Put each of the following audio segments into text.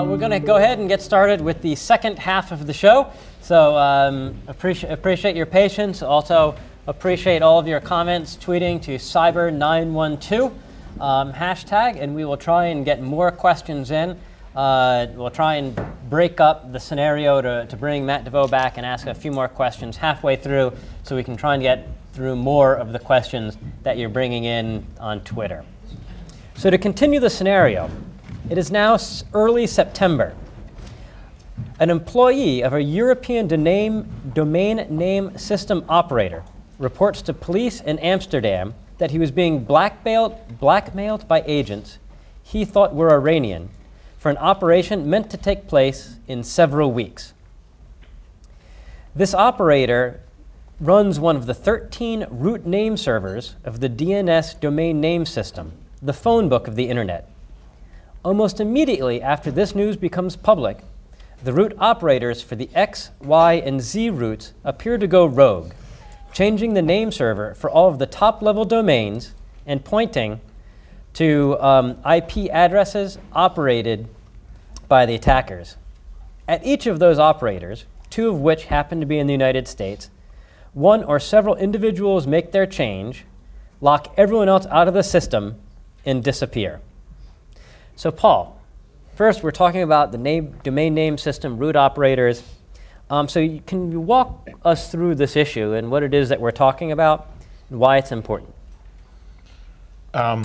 We're going to go ahead and get started with the second half of the show. So appreciate your patience. Also appreciate all of your comments tweeting to Cyber912 hashtag, and we will try and get more questions in. We'll try and break up the scenario to bring Matt DeVoe back and ask a few more questions halfway through so we can try and get through more of the questions that you're bringing in on Twitter. So to continue the scenario, it is now early September. An employee of a European domain name system operator reports to police in Amsterdam that he was being blackmailed by agents he thought were Iranian for an operation meant to take place in several weeks. This operator runs one of the 13 root name servers of the DNS domain name system, the phone book of the internet. Almost immediately after this news becomes public, the root operators for the X, Y, and Z routes appear to go rogue, changing the name server for all of the top-level domains and pointing to IP addresses operated by the attackers. At each of those operators, two of which happen to be in the United States, one or several individuals make their change, lock everyone else out of the system, and disappear. So Paul, first we're talking about the domain name system root operators. Can you walk us through this issue and what it is that we're talking about and why it's important? Yeah.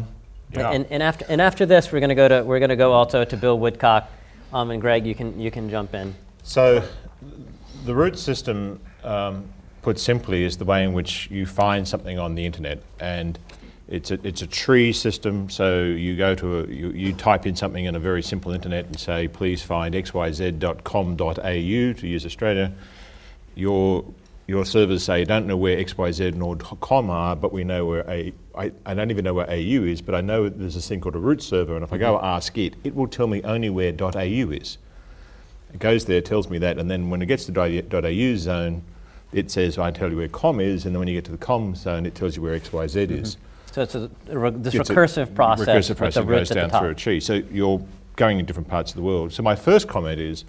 And after this, we're going to go also to Bill Woodcock, and Greg, you can jump in. So the root system, put simply, is the way in which you find something on the internet, and it's a tree system. So you go to you type in something in a very simple internet and say, please find xyz.com.au, to use Australia. Your servers say, don't know where xyz nor .com are, but we know where I don't even know where AU is, but I know there's this thing called a root server, and if I go ask it will tell me only where .au is. It goes there, tells me that, and then when it gets to .au zone, it says, I tell you where com is, and then when you get to the com zone, it tells you where XYZ is. So it's this recursive process. Recursive process that goes down through a tree. So you're going in different parts of the world. So my first comment is,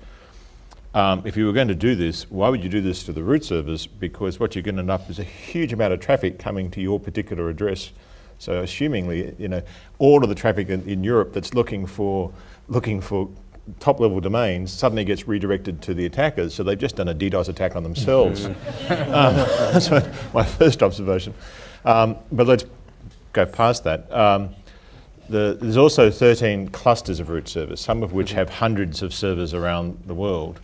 if you were going to do this, why would you do this to the root servers? Because what you're going to end up is a huge amount of traffic coming to your particular address. So assumingly, all of the traffic in Europe that's looking for top-level domains suddenly gets redirected to the attackers. So they've just done a DDoS attack on themselves. That's my first observation. But let's go past that. There's also 13 clusters of root servers, some of which have hundreds of servers around the world.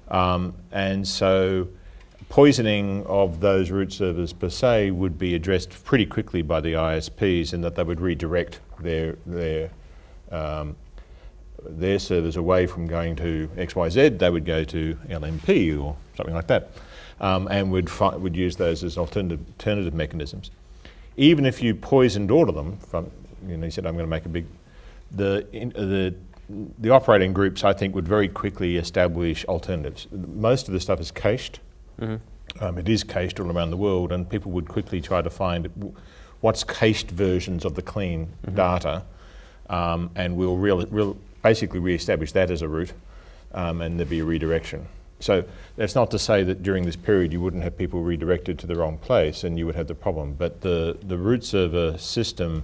And so poisoning of those root servers per se would be addressed pretty quickly by the ISPs, in that they would redirect their servers away from going to XYZ. They would go to LMP or something like that, and would use those as alternative mechanisms. Even if you poisoned all of them, you said I'm going to make a big, the operating groups, I think, would very quickly establish alternatives. Most of the stuff is cached. It is cached all around the world, and people would quickly try to find what's cached versions of the clean data, and we'll basically re-establish that as a route, and there'd be a redirection. So that's not to say that during this period you wouldn't have people redirected to the wrong place and you would have the problem, but the root server system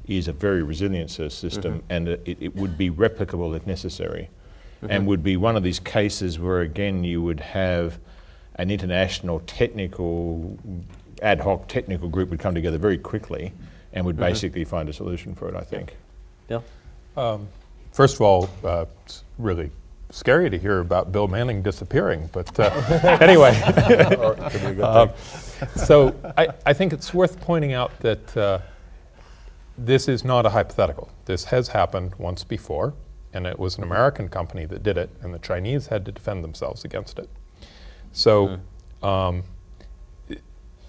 is a very resilient system, and it would be replicable if necessary, and would be one of these cases where, again, you would have an international ad hoc technical group would come together very quickly and would basically find a solution for it, I think. Bill? First of all, it's really scary to hear about Bill Manning disappearing, but anyway. So I think it's worth pointing out that this is not a hypothetical. This has happened once before, and it was an American company that did it, and the Chinese had to defend themselves against it. So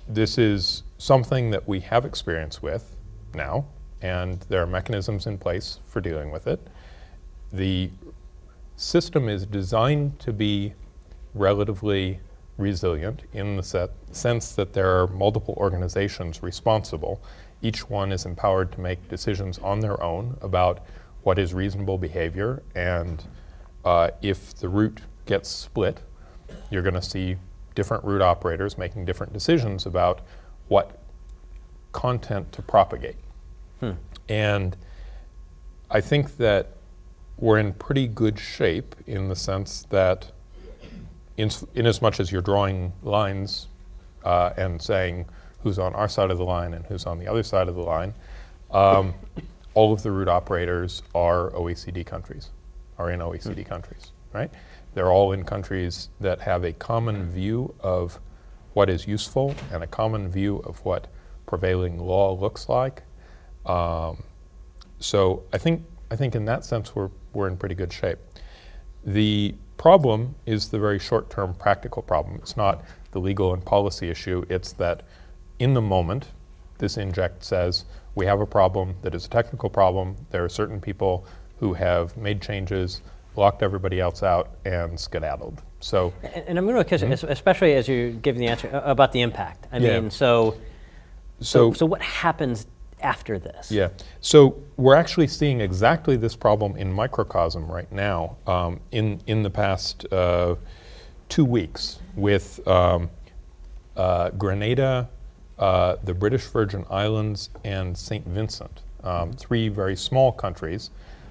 this is something that we have experience with now, and there are mechanisms in place for dealing with it. The system is designed to be relatively resilient in the sense that there are multiple organizations responsible. Each one is empowered to make decisions on their own about what is reasonable behavior and if the root gets split, you're going to see different root operators making different decisions about what content to propagate. And I think that we're in pretty good shape in the sense that in as much as you're drawing lines and saying who's on our side of the line and who's on the other side of the line, all of the root operators are OECD countries, are in OECD countries, right? They're all in countries that have a common view of what is useful and a common view of what prevailing law looks like. So I think in that sense we're in pretty good shape. The problem is the very short-term practical problem. It's not the legal and policy issue. It's that in the moment, this Inject says we have a problem that is a technical problem. There are certain people who have made changes, locked everybody else out, and skedaddled. So, and I'm going to question, especially as you give the answer about the impact. I mean, so what happens after this? Yeah. So we're actually seeing exactly this problem in microcosm right now. In the past 2 weeks, with Grenada, the British Virgin Islands, and St. Vincent, 3 very small countries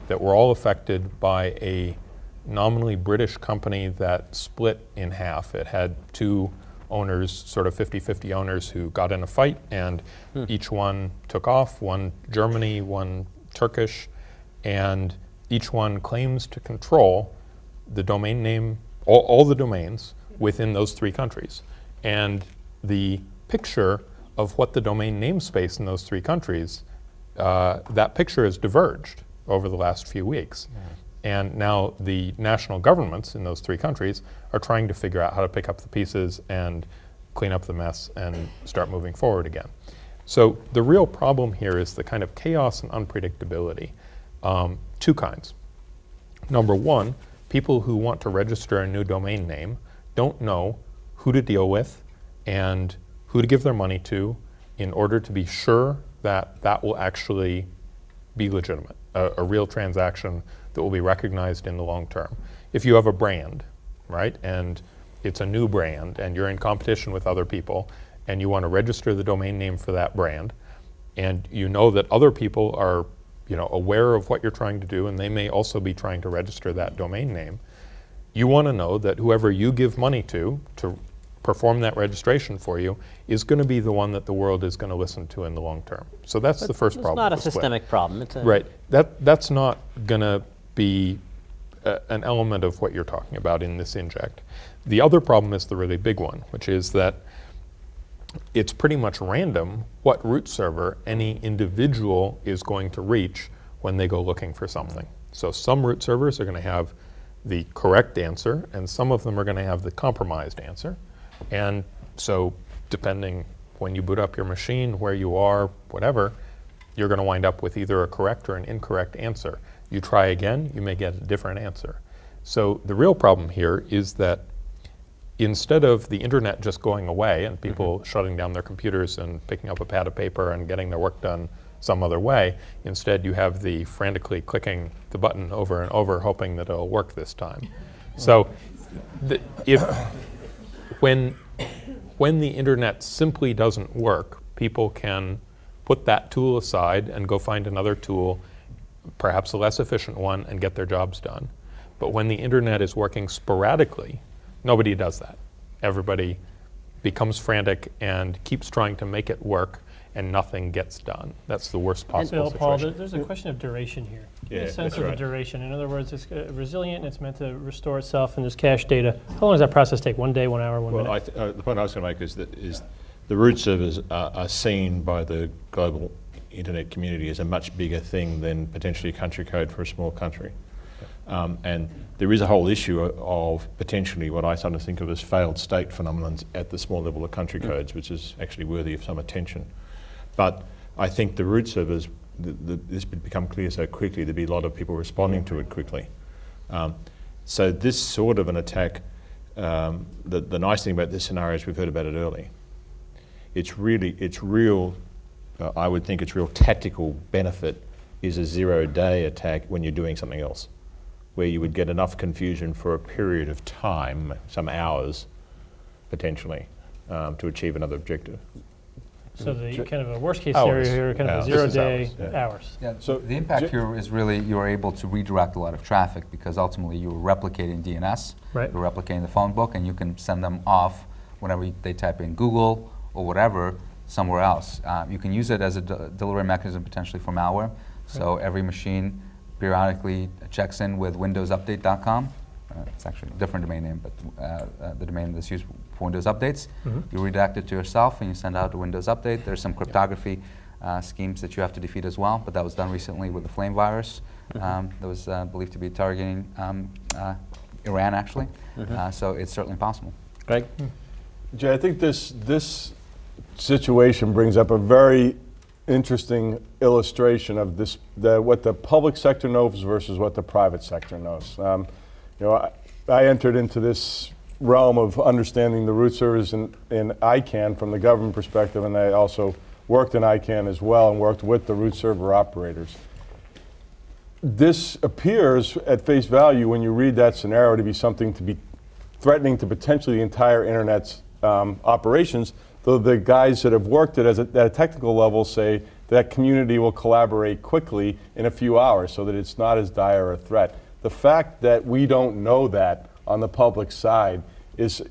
that were all affected by a nominally British company that split in half. It had 2 owners, sort of 50-50 owners, who got in a fight, and each one took off, one Germany, one Turkish, and each one claims to control the domain name, all the domains within those 3 countries. And the picture of what the domain namespace in those 3 countries, that picture has diverged over the last few weeks. And now the national governments in those 3 countries are trying to figure out how to pick up the pieces and clean up the mess and start moving forward again. So the real problem here is the kind of chaos and unpredictability. 2 kinds. Number 1, people who want to register a new domain name don't know who to deal with and who to give their money to in order to be sure that that will actually be legitimate, a real transaction that will be recognized in the long term. If you have a brand, right, and it's a new brand and you're in competition with other people and you want to register the domain name for that brand, and you know that other people are, aware of what you're trying to do and they may also be trying to register that domain name, you want to know that whoever you give money to perform that registration for you is going to be the one that the world is going to listen to in the long term. So that's the first problem. It's not a systemic problem. It's right. That's not going to be an element of what you're talking about in this Inject. The other problem is the really big one, which is that it's pretty much random what root server any individual is going to reach when they go looking for something. So some root servers are going to have the correct answer, and some of them are going to have the compromised answer. And so depending when you boot up your machine, where you are, whatever, you're going to wind up with either a correct or an incorrect answer. You try again, you may get a different answer. So the real problem here is that instead of the internet just going away and people shutting down their computers and picking up a pad of paper and getting their work done some other way, instead you have the frantically clicking the button over and over hoping that it'll work this time. So when the internet simply doesn't work, people can put that tool aside and go find another tool, perhaps a less efficient one, and get their jobs done. But when the internet is working sporadically, nobody does that. Everybody becomes frantic and keeps trying to make it work, and nothing gets done. That's the worst possible situation. Paul, there's a question of duration here. Yeah, a sense of right. the duration. In other words, it's resilient and it's meant to restore itself, and there's cached data. How long does that process take? 1 day, 1 hour, 1 minute? The point I was going to make is that the root servers are seen by the global internet community as a much bigger thing than potentially a country code for a small country. And there is a whole issue of potentially what I sometimes think of as failed state phenomenon at the small level of country codes, which is actually worthy of some attention. But I think the root servers, this would become clear so quickly, there'd be a lot of people responding to it quickly. So this sort of an attack, the nice thing about this scenario is we've heard about it early. It's real, I would think its real tactical benefit is a 0-day attack when you're doing something else. where you would get enough confusion for a period of time, some hours, potentially, to achieve another objective. So the kind of a worst case Hours. scenario here, kind of a Hours. 0 day Hours, yeah. hours. Yeah, So the impact here is really you're able to redirect a lot of traffic because ultimately you're replicating DNS, Right. you're replicating the phone book, and you can send them off whenever they type in Google or whatever somewhere else. You can use it as a delivery mechanism potentially for malware. So every machine periodically checks in with windowsupdate.com. It's actually a different domain name, but the domain that's used for Windows updates. You redact it to yourself and you send out a Windows update. There's some cryptography schemes that you have to defeat as well, but that was done recently with the Flame virus that was believed to be targeting Iran, actually. So it's certainly possible. Greg? Jay, I think this situation brings up a very interesting illustration of this, what the public sector knows versus what the private sector knows. You know, I entered into this realm of understanding the root service in ICANN from the government perspective, and I also worked in ICANN as well and worked with the root server operators. This appears at face value when you read that scenario to be something to be threatening to potentially the entire internet's operations, though the guys that have worked it at a technical level say that community will collaborate quickly in a few hours so that it's not as dire a threat. The fact that we don't know that on the public side is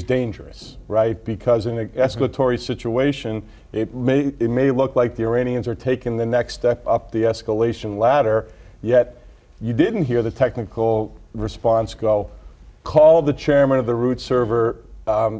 dangerous, right? Because in an escalatory situation, it may look like the Iranians are taking the next step up the escalation ladder, yet you didn't hear the technical response go, call the chairman of the root server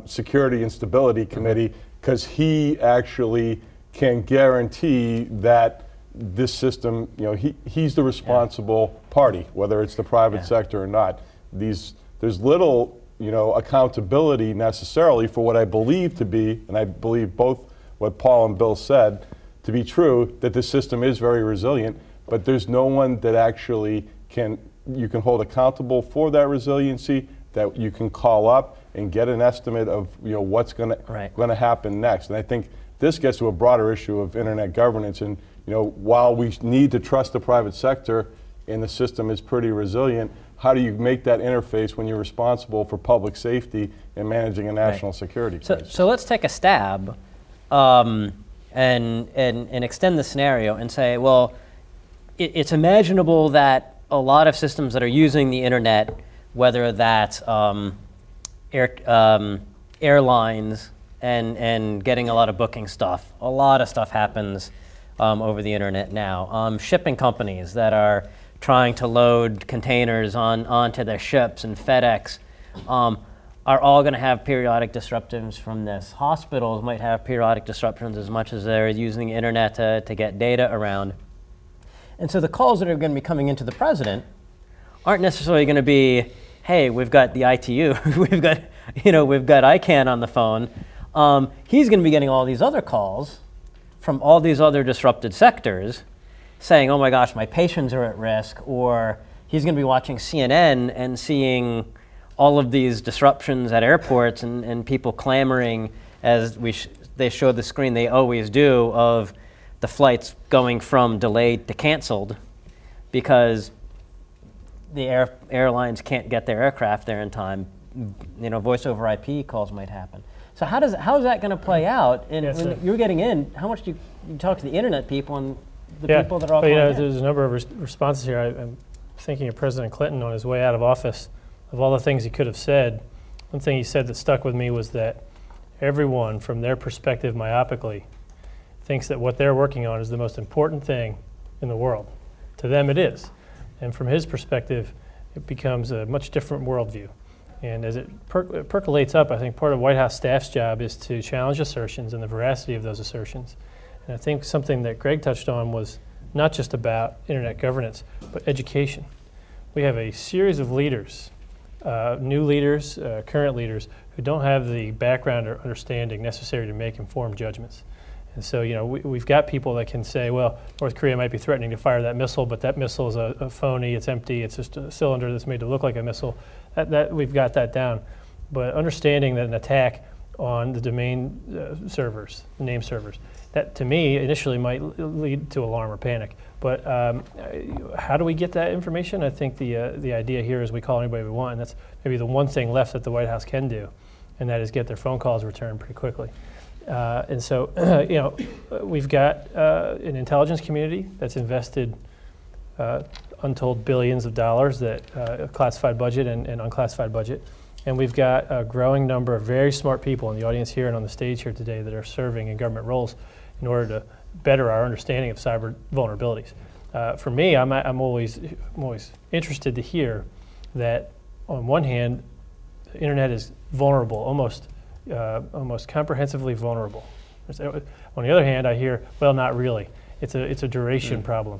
Security and Stability Committee, because he actually can guarantee that this system, you know, he's the responsible party, whether it's the private sector or not. There's little, you know, accountability necessarily for what I believe to be, and I believe both what Paul and Bill said to be true, that the system is very resilient, but there's no one that actually you can hold accountable for that resiliency, that you can call up and get an estimate of, you know, what's going to happen next. And I think this gets to a broader issue of internet governance. And you know, while we need to trust the private sector and the system is pretty resilient, how do you make that interface when you're responsible for public safety and managing a national security crisis? So let's take a stab and extend the scenario and say, well, it's imaginable that a lot of systems that are using the internet, whether that's airlines and getting a lot of booking stuff, a lot of stuff happens over the internet now. Shipping companies that are trying to load containers onto their ships, and FedEx are all going to have periodic disruptions from this. Hospitals might have periodic disruptions as much as they're using the internet to get data around. And so the calls that are going to be coming into the president aren't necessarily going to be, hey, we've got the ITU, we've got ICANN on the phone. He's going to be getting all these other calls from all these other disrupted sectors saying, oh my gosh, my patients are at risk, or he's going to be watching CNN and seeing all of these disruptions at airports and people clamoring as they show the screen they always do of the flights going from delayed to canceled because the airlines can't get their aircraft there in time. You know, voice over IP calls might happen. So how is that going to play out? And when you're getting in, how much do you talk to the internet people and the people that are all calling in? There's a number of responses here. I'm thinking of President Clinton on his way out of office. Of all the things he could have said, one thing he said that stuck with me was that everyone, from their perspective myopically, thinks that what they're working on is the most important thing in the world. To them it is. And from his perspective, it becomes a much different worldview. And as it percolates up, I think part of White House staff's job is to challenge assertions and the veracity of those assertions. And I think something that Greg touched on was not just about internet governance, but education. We have a series of leaders, new leaders, current leaders, who don't have the background or understanding necessary to make informed judgments. And so, you know, we've got people that can say, well, North Korea might be threatening to fire that missile, but that missile is a phony, it's empty, it's just a cylinder that's made to look like a missile. That we've got that down. But understanding that an attack on the domain servers, the name servers, that to me initially might lead to alarm or panic. But how do we get that information? I think the idea here is we call anybody we want, and that's maybe the one thing left that the White House can do, and that is get their phone calls returned pretty quickly. And so, you know, we've got an intelligence community that's invested untold billions of dollars, that classified budget and unclassified budget. And we've got a growing number of very smart people in the audience here and on the stage here today that are serving in government roles in order to better our understanding of cyber vulnerabilities. For me, I'm always interested to hear that on one hand, the internet is vulnerable, almost comprehensively vulnerable. On the other hand, I hear, well, not really. It's a duration problem.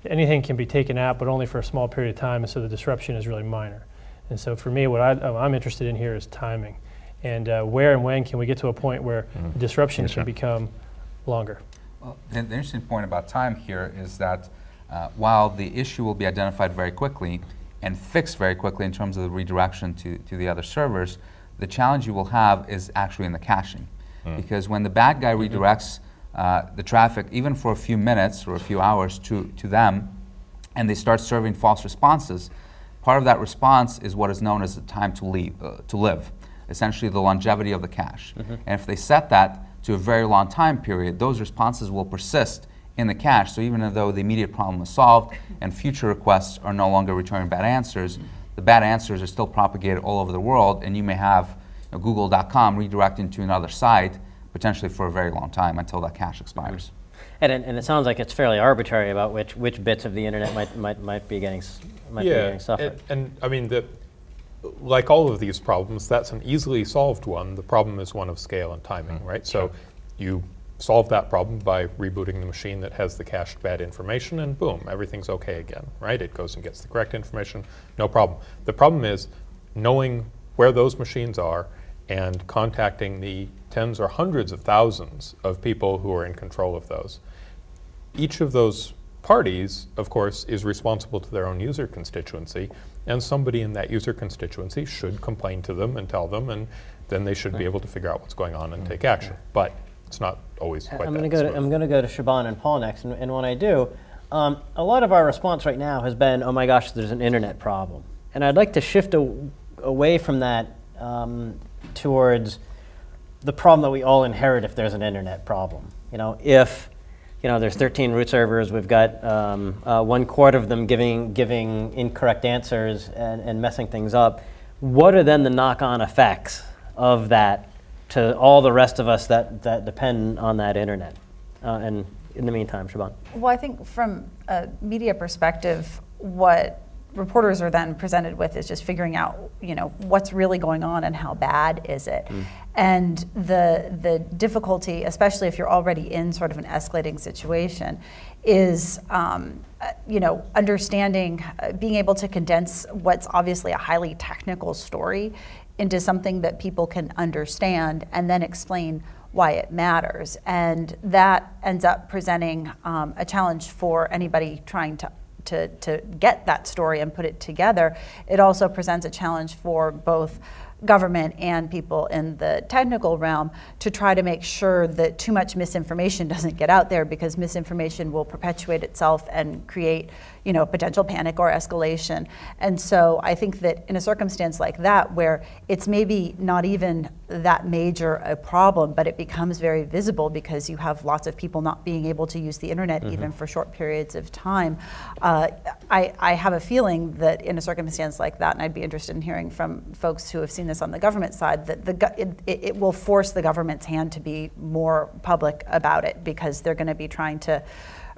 Anything can be taken out, but only for a small period of time, and so the disruption is really minor. And so for me, what I'm interested in here is timing, and where and when can we get to a point where the disruption can become longer. Well, the interesting point about time here is that while the issue will be identified very quickly and fixed very quickly in terms of the redirection to the other servers, the challenge you will have is actually in the caching. Because when the bad guy redirects the traffic, even for a few minutes or a few hours to them, and they start serving false responses, part of that response is what is known as the time to live, essentially the longevity of the cache. And if they set that to a very long time period, those responses will persist in the cache. So even though the immediate problem is solved and future requests are no longer returning bad answers, the bad answers are still propagated all over the world, and you may have google.com redirecting to another site potentially for a very long time until that cache expires. And it sounds like it's fairly arbitrary about which bits of the internet might be getting suffered. And I mean, like all of these problems, that's an easily solved one. The problem is one of scale and timing, right? So you solve that problem by rebooting the machine that has the cached bad information, and boom, everything's okay again, right? It goes and gets the correct information, no problem. The problem is knowing where those machines are and contacting the tens or hundreds of thousands of people who are in control of those. Each of those parties, of course, is responsible to their own user constituency, and somebody in that user constituency should complain to them and tell them, and then they should be able to figure out what's going on and take action. But it's not always quite I'm that going to go to Siobhan and Paul next, and when I do, a lot of our response right now has been, oh my gosh, there's an internet problem. And I'd like to shift away from that towards the problem that we all inherit if there's an internet problem. You know, if there's 13 root servers, we've got 1/4 of them giving incorrect answers and messing things up. What are then the knock-on effects of that to all the rest of us that depend on that internet? And in the meantime, Siobhan. Well, I think from a media perspective, what reporters are then presented with is just figuring out, what's really going on and how bad is it. And the difficulty, especially if you're already in sort of an escalating situation, is understanding, being able to condense what's obviously a highly technical story into something that people can understand and then explain why it matters. And that ends up presenting a challenge for anybody trying to get that story and put it together. It also presents a challenge for both government and people in the technical realm to try to make sure that too much misinformation doesn't get out there, because misinformation will perpetuate itself and create potential panic or escalation. And so I think that in a circumstance like that, where it's maybe not even that major a problem, but it becomes very visible because you have lots of people not being able to use the internet even for short periods of time, I have a feeling that in a circumstance like that, and I'd be interested in hearing from folks who have seen this on the government side, that it will force the government's hand to be more public about it, because they're going to be trying to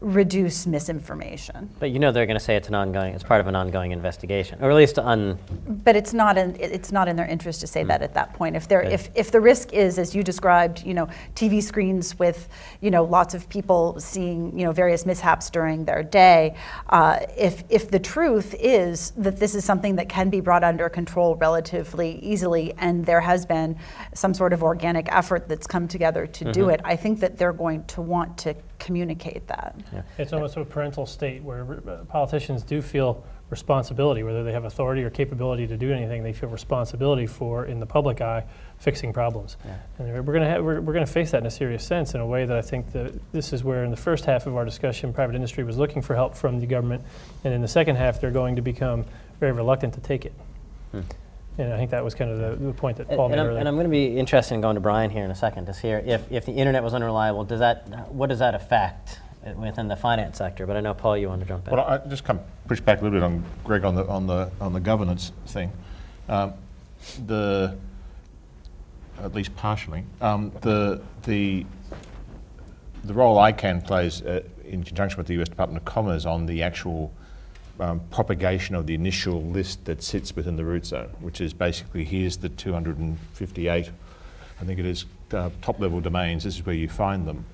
reduce misinformation. But they're going to say it's part of an ongoing investigation, or at least But it's not in their interest to say that at that point. If the risk is, as you described, TV screens with lots of people seeing various mishaps during their day, if the truth is that this is something that can be brought under control relatively easily, and there has been some sort of organic effort that's come together to do it, I think that they're going to want to communicate that. Yeah. It's almost a parental state where politicians do feel responsibility, whether they have authority or capability to do anything, they feel responsibility for, in the public eye, fixing problems. Yeah. And we're going to face that in a serious sense, in a way that I think that this is where in the first half of our discussion, private industry was looking for help from the government, and in the second half, they're going to become very reluctant to take it. And I think that was kind of the point that Paul made earlier. And I'm going to be interested in going to Brian here in a second to hear if the internet was unreliable, what does that affect within the finance sector? But I know, Paul, you want to jump in. Well, I just push back a little bit on Greg on the governance thing. At least partially, the role ICANN plays in conjunction with the U.S. Department of Commerce on the actual propagation of the initial list that sits within the root zone, which is basically, here's the 258, I think it is, top-level domains. This is where you find them.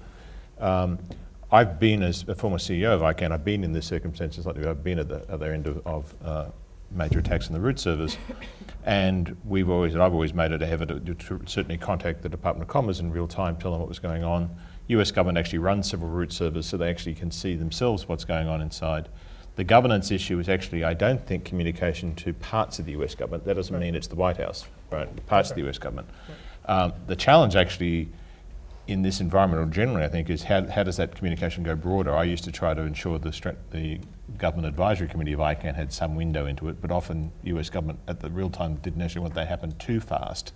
I've been, as a former CEO of ICANN, I've been in this circumstances like I've been at the other end of major attacks in the root servers, and I've always made it a habit to certainly contact the Department of Commerce in real time, tell them what was going on. US government actually runs several root servers, so they actually can see themselves what's going on inside. The governance issue is actually, I don't think, communication to parts of the US government. That doesn't mean it's the White House, right? Parts of the US government. The challenge actually in this environment, or generally, I think, is how does that communication go broader? I used to try to ensure the Government Advisory Committee of ICANN had some window into it, but often US government at the real time didn't actually want that to happen too fast.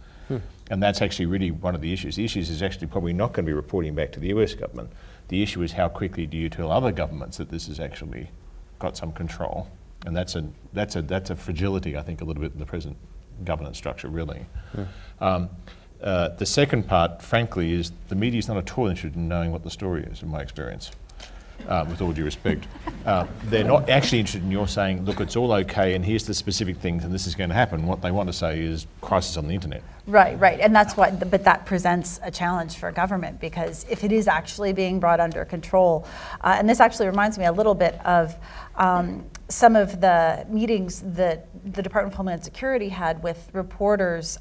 And that's actually really one of the issues. The issues is actually probably not going to be reporting back to the US government. The issue is how quickly do you tell other governments that this has actually got some control. And that's a fragility, I think, a little bit in the present governance structure, really. The second part, frankly, is the media is not at all interested in knowing what the story is, in my experience, with all due respect. They're not actually interested in your saying, look, it's all okay, and here's the specific things, and this is going to happen. What they want to say is crisis on the internet. Right, and that's what, but that presents a challenge for government, because if it is actually being brought under control, and this actually reminds me a little bit of some of the meetings that the Department of Homeland Security had with reporters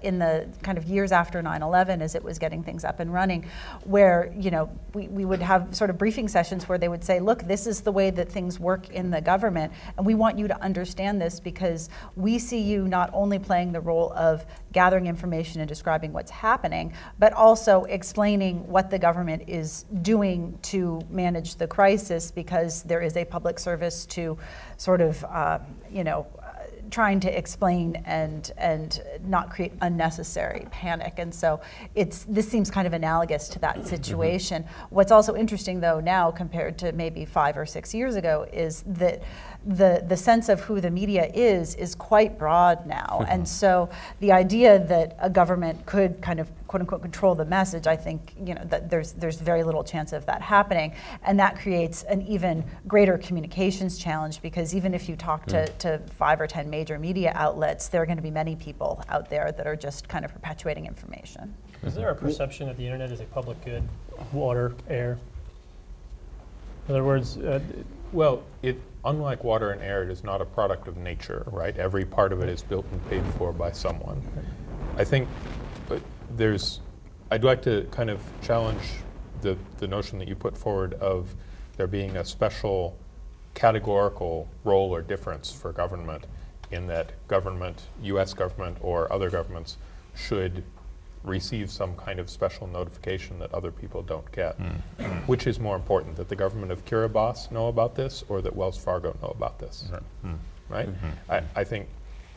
in the kind of years after 9/11, as it was getting things up and running, where we would have sort of briefing sessions where they would say, look, this is the way that things work in the government, and we want you to understand this because we see you not only playing the role of gathering information and describing what's happening, but also explaining what the government is doing to manage the crisis, because there is a public service to sort of, trying to explain and not create unnecessary panic. And so this seems kind of analogous to that situation. What's also interesting, though, now compared to maybe 5 or 6 years ago, is that the sense of who the media is quite broad now. And so the idea that a government could kind of quote-unquote control the message, I think that there's very little chance of that happening, and that creates an even greater communications challenge, because even if you talk to 5 or 10 major media outlets, there are going to be many people out there that are just kind of perpetuating information. Is there a perception that the internet is a public good, water, air? In other words, well, unlike water and air, it is not a product of nature, right? Every part of it is built and paid for by someone. I think I'd like to kind of challenge the notion that you put forward of there being a special categorical role or difference for government, in that government, US government or other governments, should receive some kind of special notification that other people don't get. Which is more important, that the government of Kiribati know about this, or that Wells Fargo know about this? Right? I think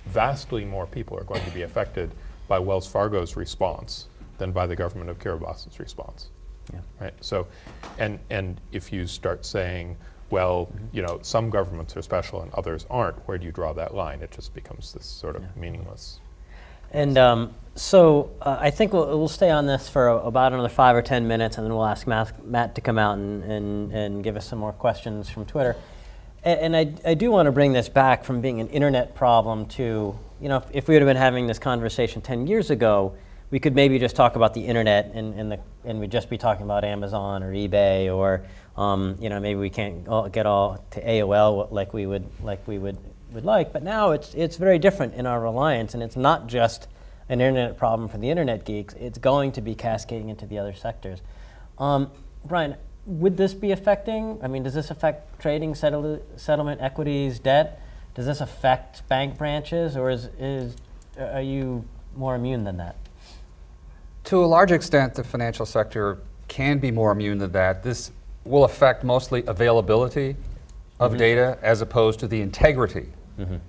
vastly more people are going to be affected by Wells Fargo's response than by the government of Kiribati's response. Right? So, and if you start saying, well, some governments are special and others aren't, where do you draw that line? It just becomes this sort of meaningless. And so I think we'll stay on this for about another 5 or 10 minutes, and then we'll ask Matt to come out and give us some more questions from Twitter. And I do want to bring this back from being an internet problem to, if we would have been having this conversation 10 years ago, we could maybe just talk about the internet and we'd just be talking about Amazon or eBay, or maybe we can't get all to AOL like we would like. But now it's very different in our reliance, and it's not just an internet problem for the internet geeks. It's going to be cascading into the other sectors. Brian, would this be affecting? I mean, does this affect trading, settlement, equities, debt? Does this affect bank branches, or are you more immune than that? To a large extent, the financial sector can be more immune than that. This will affect mostly availability of data as opposed to the integrity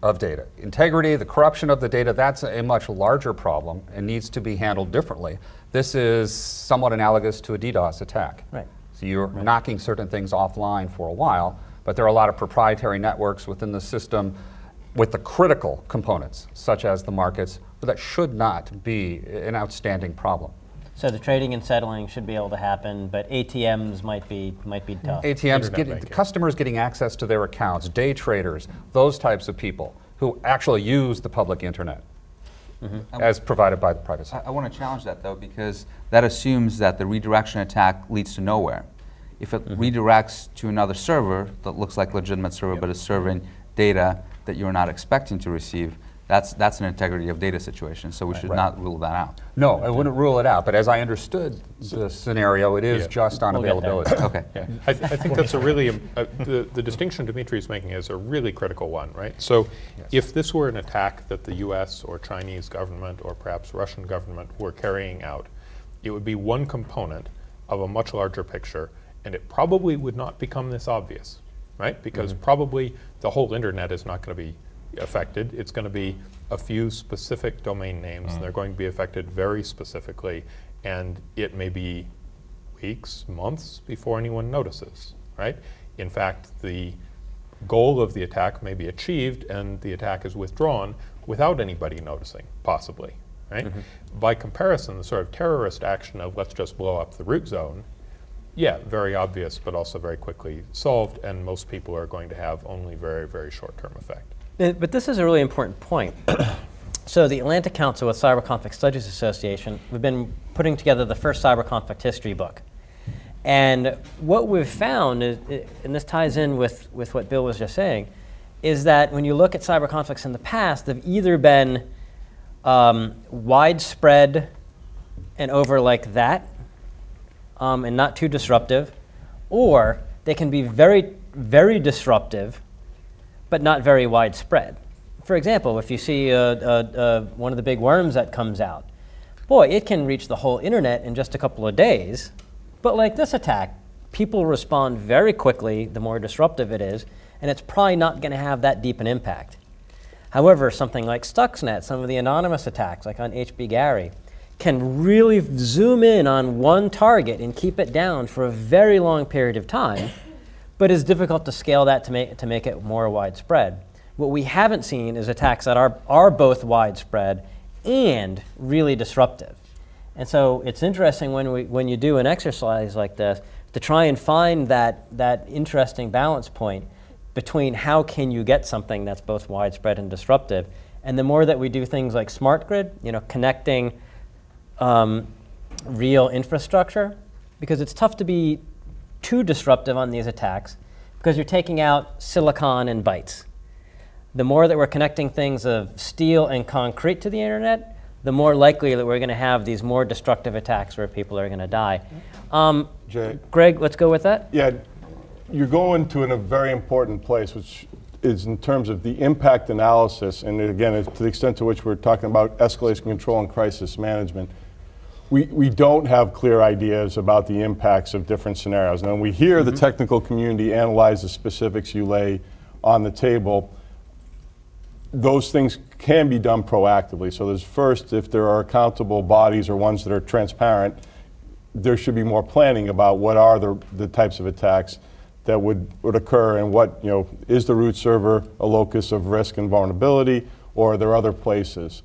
of data. Integrity, the corruption of the data, that's a much larger problem and needs to be handled differently. This is somewhat analogous to a DDoS attack. Right. So you're knocking certain things offline for a while, but there are a lot of proprietary networks within the system with the critical components, such as the markets, but that should not be an outstanding problem. So the trading and settling should be able to happen, but ATMs might be tough. ATMs, customers getting access to their accounts, day traders, those types of people who actually use the public internet as provided by the private sector. I want to challenge that though, because that assumes that the redirection attack leads to nowhere. If it redirects to another server that looks like a legitimate server but is serving data that you're not expecting to receive, that's an integrity of data situation, so we should not rule that out. No, I wouldn't rule it out, but as I understood the scenario, it is just on availability. Okay. Yeah. I think that's a really, the distinction Dimitri's making is a really critical one, right? So if this were an attack that the US or Chinese government or perhaps Russian government were carrying out, it would be one component of a much larger picture, and it probably would not become this obvious, right? Because probably the whole internet is not going to be affected. It's going to be a few specific domain names, and they're going to be affected very specifically, and it may be weeks, months before anyone notices, right? In fact, the goal of the attack may be achieved and the attack is withdrawn without anybody noticing, possibly, right? By comparison, the sort of terrorist action of let's just blow up the root zone, yeah, very obvious, but also very quickly solved, and most people are going to have only very, very short-term effect. But this is a really important point. So the Atlantic Council with Cyber Conflict Studies Association, we've been putting together the first cyber conflict history book. And what we've found, is, and this ties in with what Bill was just saying, is that when you look at cyber conflicts in the past, they've either been widespread and over like that, and not too disruptive, or they can be very, very disruptive, but not very widespread. For example, if you see one of the big worms that comes out, boy, it can reach the whole internet in just a couple of days. But like this attack, people respond very quickly the more disruptive it is, and it's probably not going to have that deep an impact. However, something like Stuxnet, some of the anonymous attacks, like on HB Gary, can really zoom in on one target and keep it down for a very long period of time, but it's difficult to scale that to make it more widespread. What we haven't seen is attacks that are both widespread and really disruptive. And so it's interesting when you do an exercise like this to try and find that interesting balance point between how can you get something that's both widespread and disruptive. And the more that we do things like smart grid, connecting real infrastructure, because it's tough to be too disruptive on these attacks because you're taking out silicon and bytes. The more that we're connecting things of steel and concrete to the internet, the more likely that we're going to have these more destructive attacks where people are going to die. Jay, Greg, let's go with that. Yeah, you're going to a very important place, which is in terms of the impact analysis, and again, to the extent to which we're talking about escalation control and crisis management. We don't have clear ideas about the impacts of different scenarios. And when we hear the technical community analyze the specifics you lay on the table, those things can be done proactively. So there's first, if there are accountable bodies or ones that are transparent, there should be more planning about what are the types of attacks that would occur, and what, is the root server a locus of risk and vulnerability, or are there other places?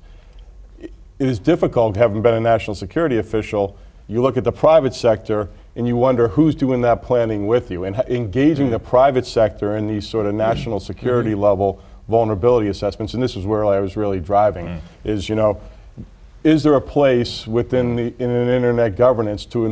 It is difficult, having been a national security official, you look at the private sector and you wonder who's doing that planning with you, and engaging the private sector in these sort of national security level vulnerability assessments. And this is where I was really driving, is there a place within in an internet governance to,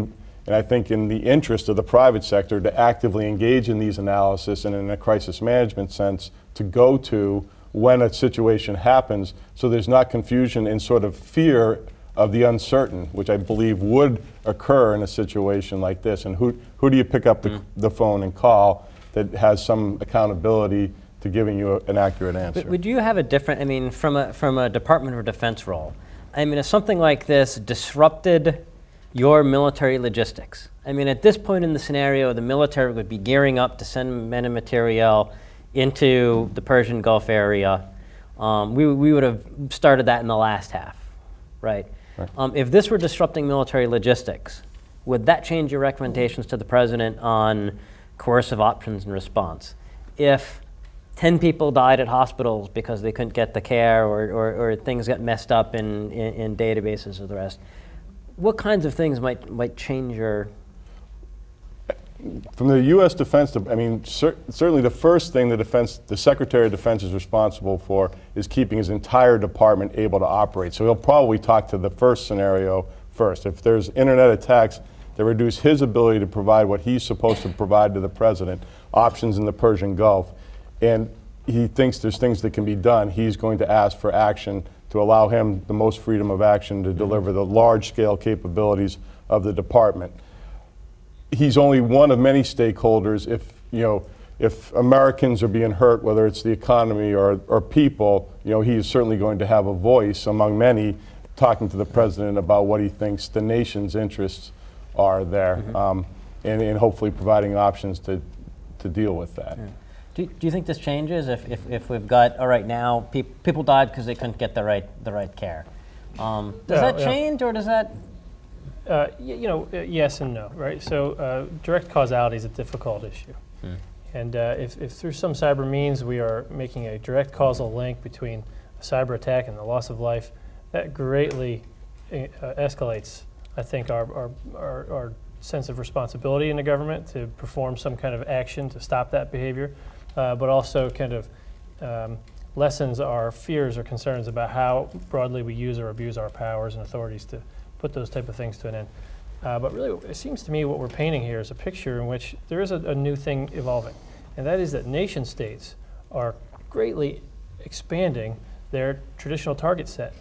and I think in the interest of the private sector, to actively engage in these analysis and in a crisis management sense to go to when a situation happens, so there's not confusion and sort of fear of the uncertain, which I believe would occur in a situation like this. And who do you pick up the phone and call that has some accountability to giving you an accurate answer? But would you have a different, I mean, from a Department of Defense role, I mean, if something like this disrupted your military logistics, I mean, at this point in the scenario, the military would be gearing up to send men and materiel into the Persian Gulf area. We would have started that in the last half, right? If this were disrupting military logistics, would that change your recommendations to the president on coercive options and response? If 10 people died at hospitals because they couldn't get the care, or things got messed up in databases or the rest, what kinds of things might change your... From the U.S. Defense, I mean, certainly the first thing the Secretary of Defense is responsible for is keeping his entire department able to operate. So he'll probably talk to the first scenario first. If there's internet attacks that reduce his ability to provide what he's supposed to provide to the president, options in the Persian Gulf, and he thinks there's things that can be done, he's going to ask for action to allow him the most freedom of action to deliver the large-scale capabilities of the department. He's only one of many stakeholders. If Americans are being hurt, whether it's the economy or people, he is certainly going to have a voice among many, talking to the president about what he thinks the nation's interests are there, and hopefully providing options to deal with that. Yeah. Do you think this changes if we've got, all right, now people died because they couldn't get the right care? Does that change, or does that? Yes and no, right? So direct causality is a difficult issue. And if through some cyber means we are making a direct causal link between a cyber attack and the loss of life, that greatly escalates, I think, our sense of responsibility in the government to perform some kind of action to stop that behavior, but also kind of lessens our fears or concerns about how broadly we use or abuse our powers and authorities to put those type of things to an end. But really, it seems to me what we're painting here is a picture in which there is a new thing evolving, and that is that nation states are greatly expanding their traditional target set.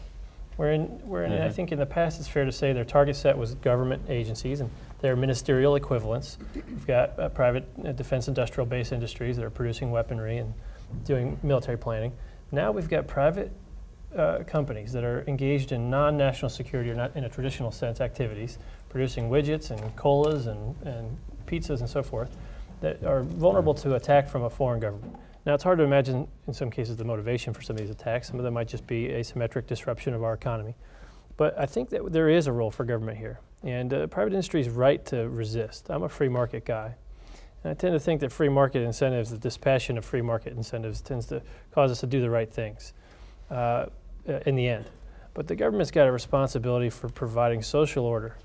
Wherein I think in the past it's fair to say their target set was government agencies and their ministerial equivalents. We've got private defense industrial base industries that are producing weaponry and doing military planning. Now we've got private companies that are engaged in non-national security or not in a traditional sense activities, producing widgets and colas and pizzas and so forth that are vulnerable to attack from a foreign government. Now it's hard to imagine in some cases the motivation for some of these attacks. Some of them might just be asymmetric disruption of our economy. But I think that there is a role for government here, and private industry is right to resist. I'm a free market guy. And I tend to think that free market incentives, the dispassion of free market incentives tends to cause us to do the right things in the end. But the government's got a responsibility for providing social order.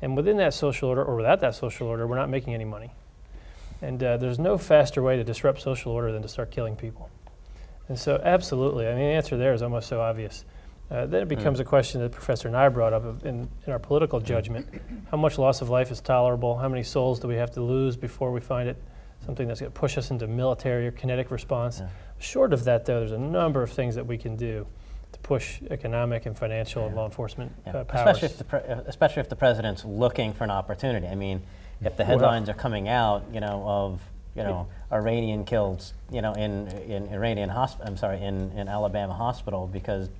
And within that social order, or without that social order, we're not making any money. And there's no faster way to disrupt social order than to start killing people. And so absolutely, I mean, the answer there is almost so obvious. Then it becomes a question that Professor and I brought up in our political judgment. How much loss of life is tolerable? How many souls do we have to lose before we find it something that's going to push us into military or kinetic response? Yeah. Short of that, though, there's a number of things that we can do to push economic and financial and law enforcement powers. Especially if the president's looking for an opportunity. I mean, if the headlines are coming out, of Iranian kills, in Alabama hospital because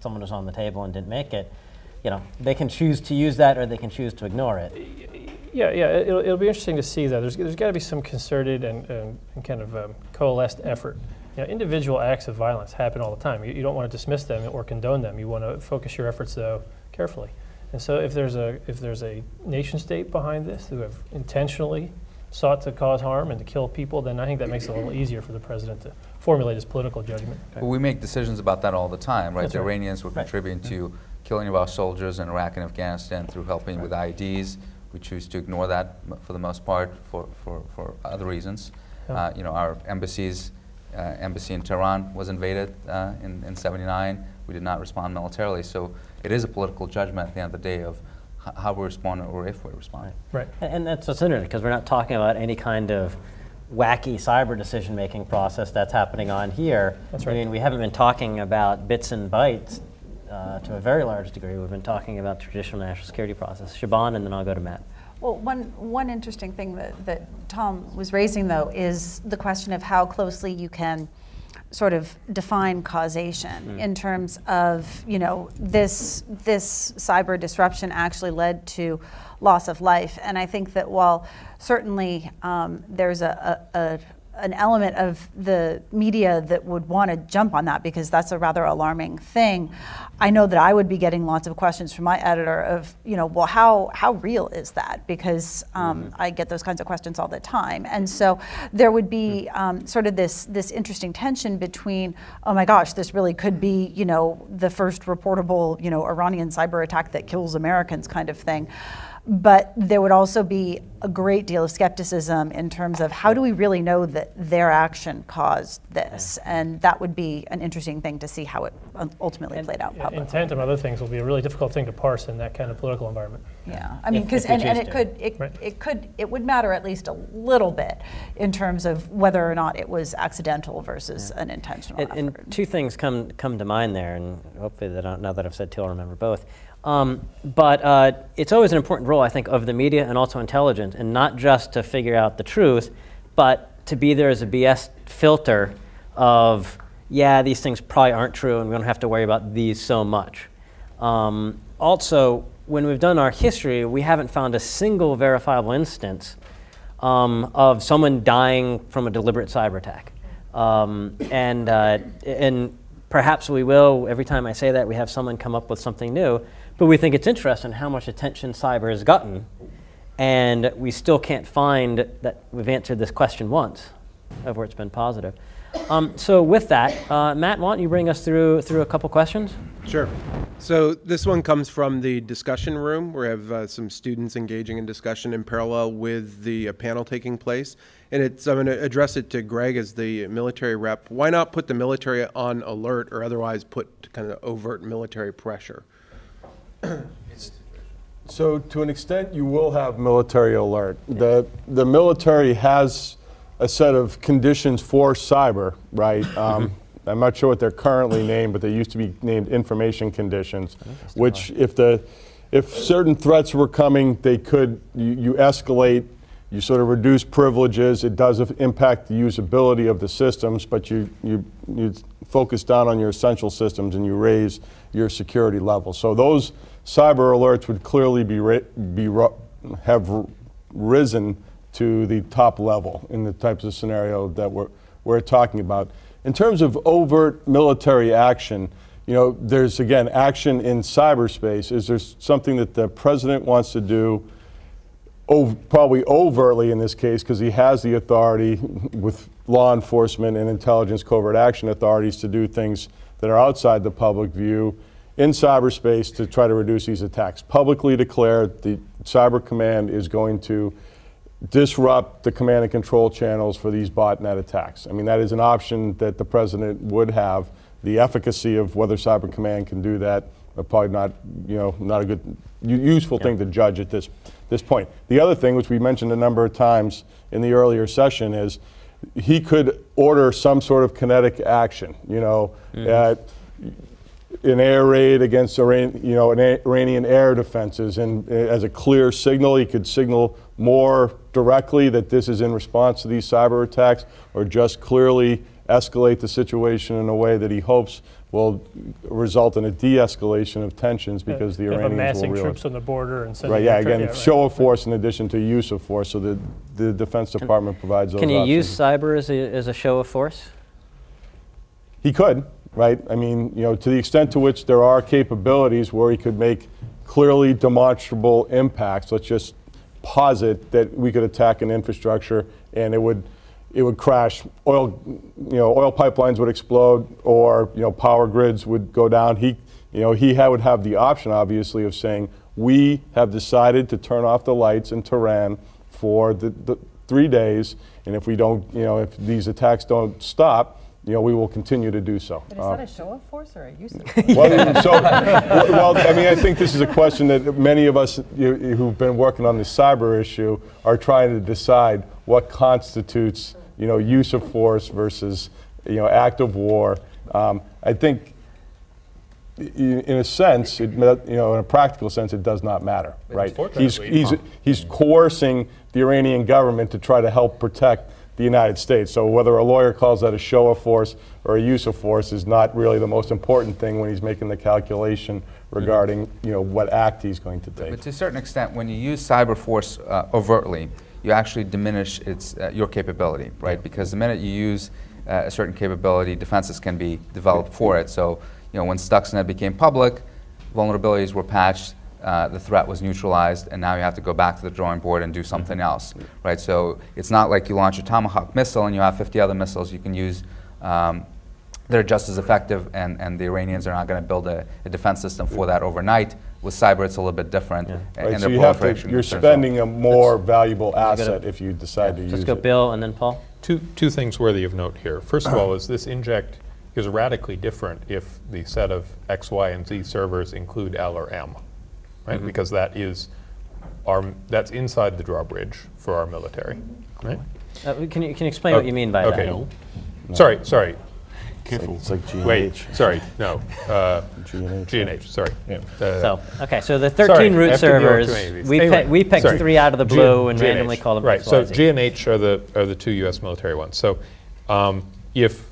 someone was on the table and didn't make it, they can choose to use that or they can choose to ignore it. Yeah, it'll be interesting to see that. There's got to be some concerted and kind of coalesced effort. Individual acts of violence happen all the time. You don't want to dismiss them or condone them. You want to focus your efforts, though, carefully. And so if there's a nation state behind this who have intentionally sought to cause harm and to kill people, then I think that makes it a little easier for the president to formulate his political judgment. Well, we make decisions about that all the time, right? That's the right. Iranians were contributing to killing of our soldiers in Iraq and Afghanistan through helping with IEDs. We choose to ignore that for the most part for other reasons. Our embassy in Tehran was invaded in '79. We did not respond militarily. So it is a political judgment at the end of the day of how we respond or if we respond. Right. And that's what's interesting, because we're not talking about any kind of wacky cyber decision-making process that's happening on here. That's right. I mean, we haven't been talking about bits and bytes to a very large degree, we've been talking about traditional national security process. Siobhan, and then I'll go to Matt. Well, one interesting thing that Tom was raising, though, is the question of how closely you can sort of define causation in terms of, you know, this cyber disruption actually led to loss of life. And I think that while certainly there's an element of the media that would want to jump on that because that's a rather alarming thing, I know that I would be getting lots of questions from my editor of, you know, well, how real is that? Because I get those kinds of questions all the time. And so there would be sort of this interesting tension between, oh my gosh, this really could be, you know, the first reportable, you know, Iranian cyber attack that kills Americans kind of thing. But there would also be a great deal of skepticism in terms of how do we really know that their action caused this? And that would be an interesting thing to see how it ultimately played out publicly. Intent and other things will be a really difficult thing to parse in that kind of political environment. Yeah, I mean, because it would matter at least a little bit in terms of whether or not it was accidental versus an intentional effort. And two things come to mind there, and hopefully now that I've said two, I'll remember both. But it's always an important role, I think, of the media and also intelligence, and not just to figure out the truth, but to be there as a BS filter of, yeah, these things probably aren't true and we don't have to worry about these so much. Also, when we've done our history, we haven't found a single verifiable instance of someone dying from a deliberate cyber attack. And perhaps we will. Every time I say that, we have someone come up with something new. But we think it's interesting how much attention cyber has gotten, and we still can't find that we've answered this question once of where it's been positive. So with that, Matt, why don't you bring us through a couple questions? Sure. So this one comes from the discussion room. We have some students engaging in discussion in parallel with the panel taking place. And I'm going to address it to Greg as the military rep. Why not put the military on alert or otherwise put kind of overt military pressure? So to an extent, you will have military alert. The military has a set of conditions for cyber, right? I'm not sure what they're currently named, but they used to be named information conditions, which if certain threats were coming, they could, you escalate, you sort of reduce privileges. It does impact the usability of the systems, but you focus down on your essential systems and you raise your security level. So those cyber alerts would clearly have risen to the top level in the types of scenario that we're talking about. In terms of overt military action, you know, there's again action in cyberspace. Is there something that the president wants to do? Probably overtly in this case, because he has the authority with law enforcement and intelligence covert action authorities to do things that are outside the public view in cyberspace to try to reduce these attacks. Publicly declared, the Cyber Command is going to disrupt the command and control channels for these botnet attacks. I mean, that is an option that the president would have. The efficacy of whether Cyber Command can do that are probably not, you know, not a good, useful thing to judge at this point. The other thing, which we mentioned a number of times in the earlier session, is he could order some sort of kinetic action. You know, an air raid against Iranian air defenses, and as a clear signal, he could signal more directly that this is in response to these cyber attacks, or just clearly escalate the situation in a way that he hopes will result in a de-escalation of tensions because the Iranians amassing will realize. Troops on the border and sending right, yeah, again, show of force in addition to use of force, so the Defense Department provides those options. Can you use cyber as a show of force? He could, right? I mean, you know, to the extent to which there are capabilities where he could make clearly demonstrable impacts. Let's just posit that we could attack an infrastructure and it would crash. Oil pipelines would explode, or power grids would go down. He would have the option, obviously, of saying, we have decided to turn off the lights in Tehran for the 3 days, and if we don't, if these attacks don't stop, we will continue to do so. But is that a show of force or a use of force? Well, I mean, I think this is a question that many of us who've been working on the cyber issue are trying to decide what constitutes, use of force versus, act of war. I think, in a sense, in a practical sense, it does not matter, right? He's coercing the Iranian government to try to help protect the United States. So whether a lawyer calls that a show of force or a use of force is not really the most important thing when he's making the calculation regarding what act he's going to take. But to a certain extent, when you use cyber force overtly, you actually diminish your capability, right? Because the minute you use a certain capability, defenses can be developed for it. So, when Stuxnet became public, vulnerabilities were patched, the threat was neutralized, and now you have to go back to the drawing board and do something else, right? So it's not like you launch a Tomahawk missile and you have 50 other missiles you can use. They're just as effective, and the Iranians are not going to build a defense system for that overnight. With cyber, it's a little bit different. Right, so you're spending a more valuable asset if you decide to use it. Let's go Bill and then Paul. Two things worthy of note here. First of all, is this Inject is radically different if the set of X, Y, and Z servers include L or M, right? Because that's inside the drawbridge for our military, right? Can you explain what you mean by that? Okay. Sorry. Careful. It's like G&H. Wait, sorry, no. G&H, sorry. So the 13 root servers, we picked 3 out of the blue and randomly called them right, XYZ. so G&H are the 2 U.S. military ones. So if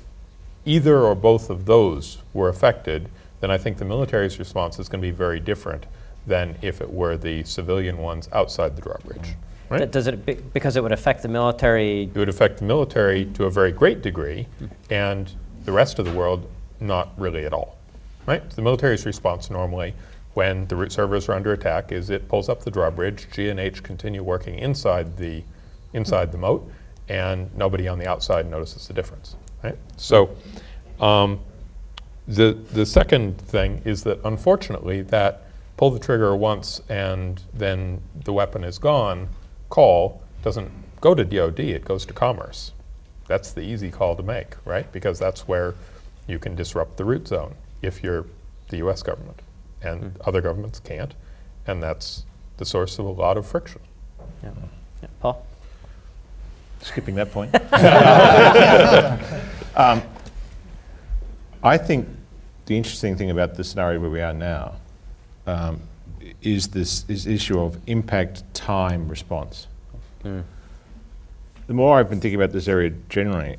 either or both of those were affected, then I think the military's response is going to be very different than if it were the civilian ones outside the drawbridge. Right? Does it because it would affect the military? It would affect the military to a very great degree, and the rest of the world, not really at all, right? The military's response normally when the root servers are under attack is it pulls up the drawbridge, G&H continue working inside the moat, and nobody on the outside notices the difference, right? So the second thing is that unfortunately that pull the trigger once and then the weapon is gone call doesn't go to DoD, it goes to Commerce. That's the easy call to make, right? Because that's where you can disrupt the root zone if you're the US government. And other governments can't. And that's the source of a lot of friction. Yeah. Paul? Skipping that point. I think the interesting thing about the scenario where we are now is this issue of impact time response. The more I've been thinking about this area generally,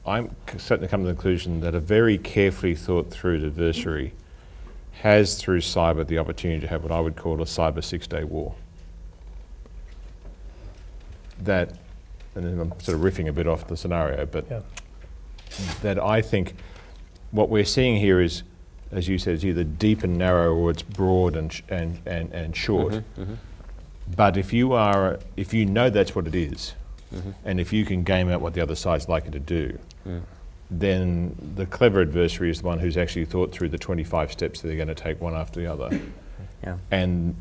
I'm starting to come to the conclusion that a very carefully thought through adversary has, through cyber, the opportunity to have what I would call a cyber 6-day war. That, and then I'm sort of riffing a bit off the scenario, but that I think what we're seeing here is, as you said, it's either deep and narrow or it's broad and short. But if you know that's what it is, and if you can game out what the other side's likely to do, then the clever adversary is the one who's actually thought through the 25 steps that they're going to take one after the other. And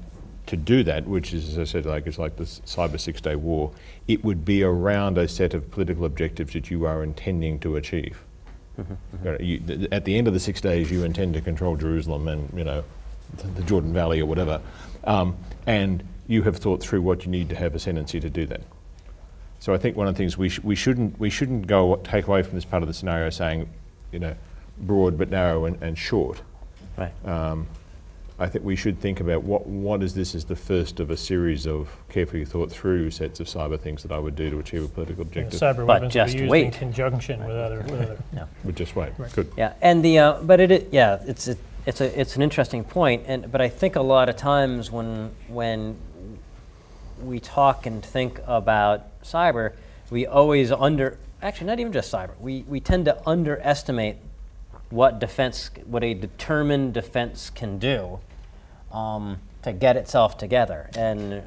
to do that, which is, as I said, it's like the cyber 6-day war, it would be around a set of political objectives that you are intending to achieve. At the end of the 6 days, you intend to control Jerusalem and the Jordan Valley or whatever, and you have thought through what you need to have ascendancy to do that. So I think one of the things we shouldn't take away from this part of the scenario saying, broad but narrow and short. Right. I think we should think about what is this as the first of a series of carefully thought through sets of cyber things that I would do to achieve a political objective. Cyber weapons will be used in conjunction with other. But just wait. Right. Good. Yeah, and it's an interesting point, but I think a lot of times when we talk and think about cyber, we always actually not even just cyber, we tend to underestimate what a determined defense can do to get itself together. And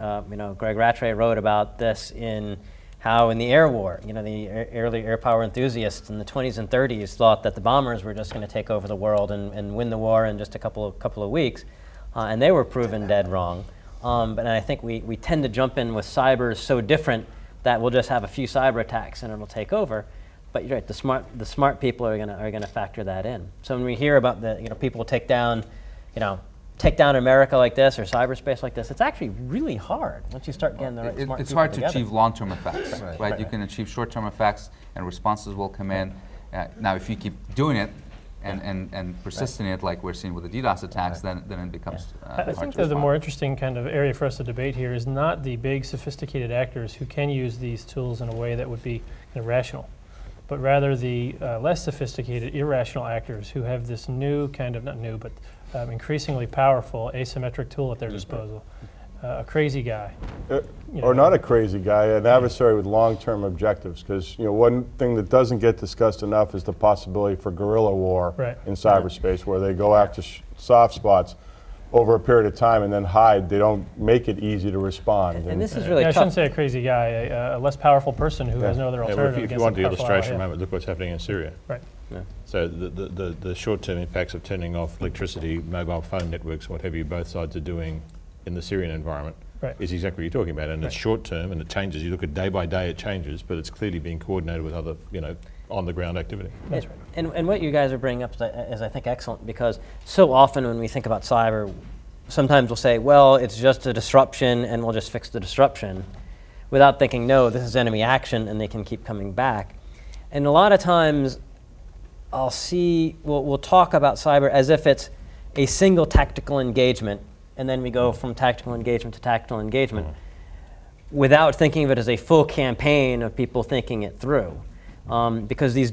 Greg Rattray wrote about this in how in the air war, the early air power enthusiasts in the 20s and 30s thought that the bombers were just going to take over the world and win the war in just a couple of weeks, and they were proven dead wrong. But I think we tend to jump in with cyber so different that we'll just have a few cyber attacks and it'll take over. But you're right, the smart people are gonna factor that in. So when we hear about people take down America like this or cyberspace like this, it's actually really hard once you start getting the right smart people It's hard together. to achieve long-term effects, right? You can achieve short-term effects and responses will come in. Now, if you keep doing it, and persisting it like we're seeing with the DDoS attacks, then it becomes I think that the more interesting kind of area for us to debate here is not the big sophisticated actors who can use these tools in a way that would be rational, but rather the less sophisticated, irrational actors who have this new kind of, not new, but increasingly powerful asymmetric tool at their disposal. A crazy guy. Or not a crazy guy, an adversary with long-term objectives. Because one thing that doesn't get discussed enough is the possibility for guerrilla war in cyberspace, where they go after soft spots over a period of time and then hide. They don't make it easy to respond. And this is really I tough. shouldn't say a crazy guy, a less powerful person who has no other alternative. If you want the illustration moment, look what's happening in Syria. Right. So the short-term impacts of turning off electricity, mobile phone networks, what have you, both sides are doing in the Syrian environment is exactly what you're talking about. And it's short-term and it changes. You look at day by day, it changes, but it's clearly being coordinated with other, on-the-ground activity. That's right. And what you guys are bringing up is, I think, excellent, because so often when we think about cyber, sometimes we'll say, well, it's just a disruption and we'll just fix the disruption, without thinking, no, this is enemy action and they can keep coming back. And a lot of times we'll talk about cyber as if it's a single tactical engagement, and then we go from tactical engagement to tactical engagement without thinking of it as a full campaign of people thinking it through. Because these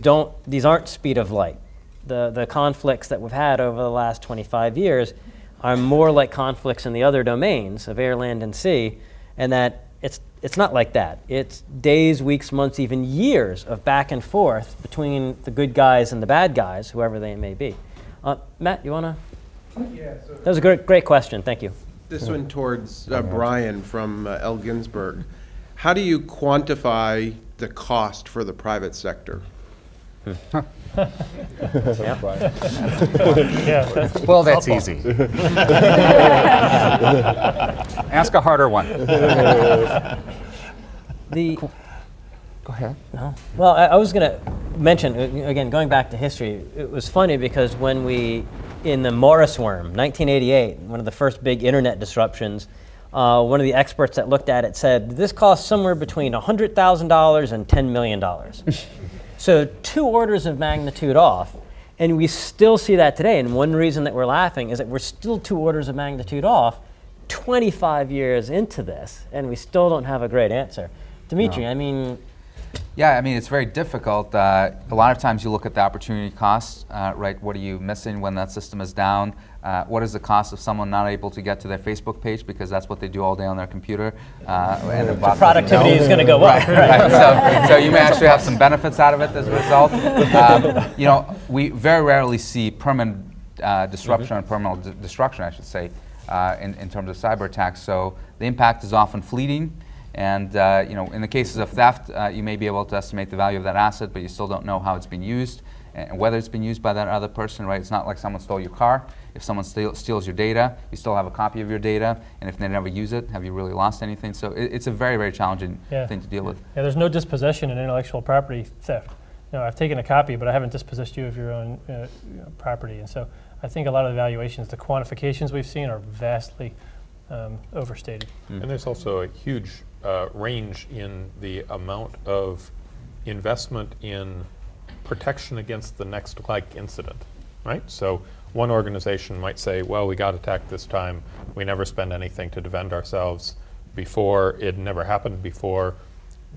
aren't speed of light. The conflicts that we've had over the last 25 years are more like conflicts in the other domains of air, land, and sea, and that it's not like that. It's days, weeks, months, even years of back and forth between the good guys and the bad guys, whoever they may be. Matt, you want to? Yeah. That was a great question. Thank you. This one towards Brian from L. Ginsberg. How do you quantify the cost for the private sector? Well, that's easy. Ask a harder one. Go ahead. No. Well, I was going to mention, again, going back to history, it was funny because when in the Morris worm, 1988, one of the first big internet disruptions, one of the experts that looked at it said, this costs somewhere between $100,000 and $10 million. So 2 orders of magnitude off, and we still see that today. And one reason that we're laughing is that we're still 2 orders of magnitude off 25 years into this, and we still don't have a great answer. Dimitri, I mean... Yeah, I mean, it's very difficult. A lot of times you look at the opportunity costs, right? What are you missing when that system is down? What is the cost of someone not able to get to their Facebook page because that's what they do all day on their computer? And the productivity is going to go up. Right. So you may actually have some benefits out of it as a result. We very rarely see permanent disruption or permanent destruction, I should say, in terms of cyber attacks. So the impact is often fleeting. And in the cases of theft, you may be able to estimate the value of that asset, but you still don't know how it's been used and whether it's been used by that other person, right? It's not like someone stole your car. If someone steals your data, you still have a copy of your data, and if they never use it, have you really lost anything? So it's a very, very challenging thing to deal with. Yeah, there's no dispossession in intellectual property theft. I've taken a copy, but I haven't dispossessed you of your own property. And so I think a lot of the valuations, the quantifications we've seen are vastly overstated. And there's also a huge range in the amount of investment in protection against the next like incident, right? So one organization might say, well, we got attacked this time. We never spend anything to defend ourselves before. It never happened before.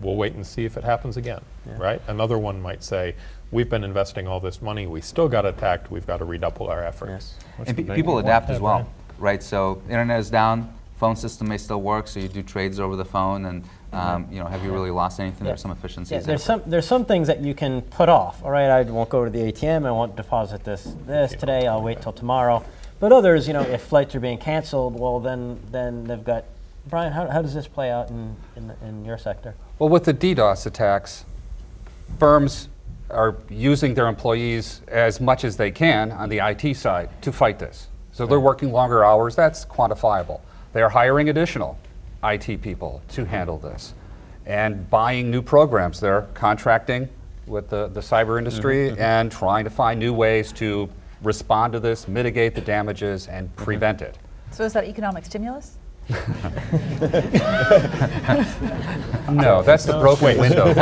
We'll wait and see if it happens again, right? Another one might say, we've been investing all this money. We still got attacked. We've got to redouble our efforts. And people adapt as well, right? So internet is down. Phone system may still work, so you do trades over the phone, and have you really lost anything? There's some efficiencies. There's some things that you can put off. All right, I won't go to the ATM. I won't deposit this today. I'll wait till tomorrow. But others, if flights are being canceled, well, then they've got. Brian, how does this play out in your sector? Well, with the DDoS attacks, firms are using their employees as much as they can on the IT side to fight this. So they're working longer hours. That's quantifiable. They are hiring additional IT people to handle this and buying new programs. They're contracting with the cyber industry and trying to find new ways to respond to this, mitigate the damages, and prevent it. So is that economic stimulus? No, that's the broken window.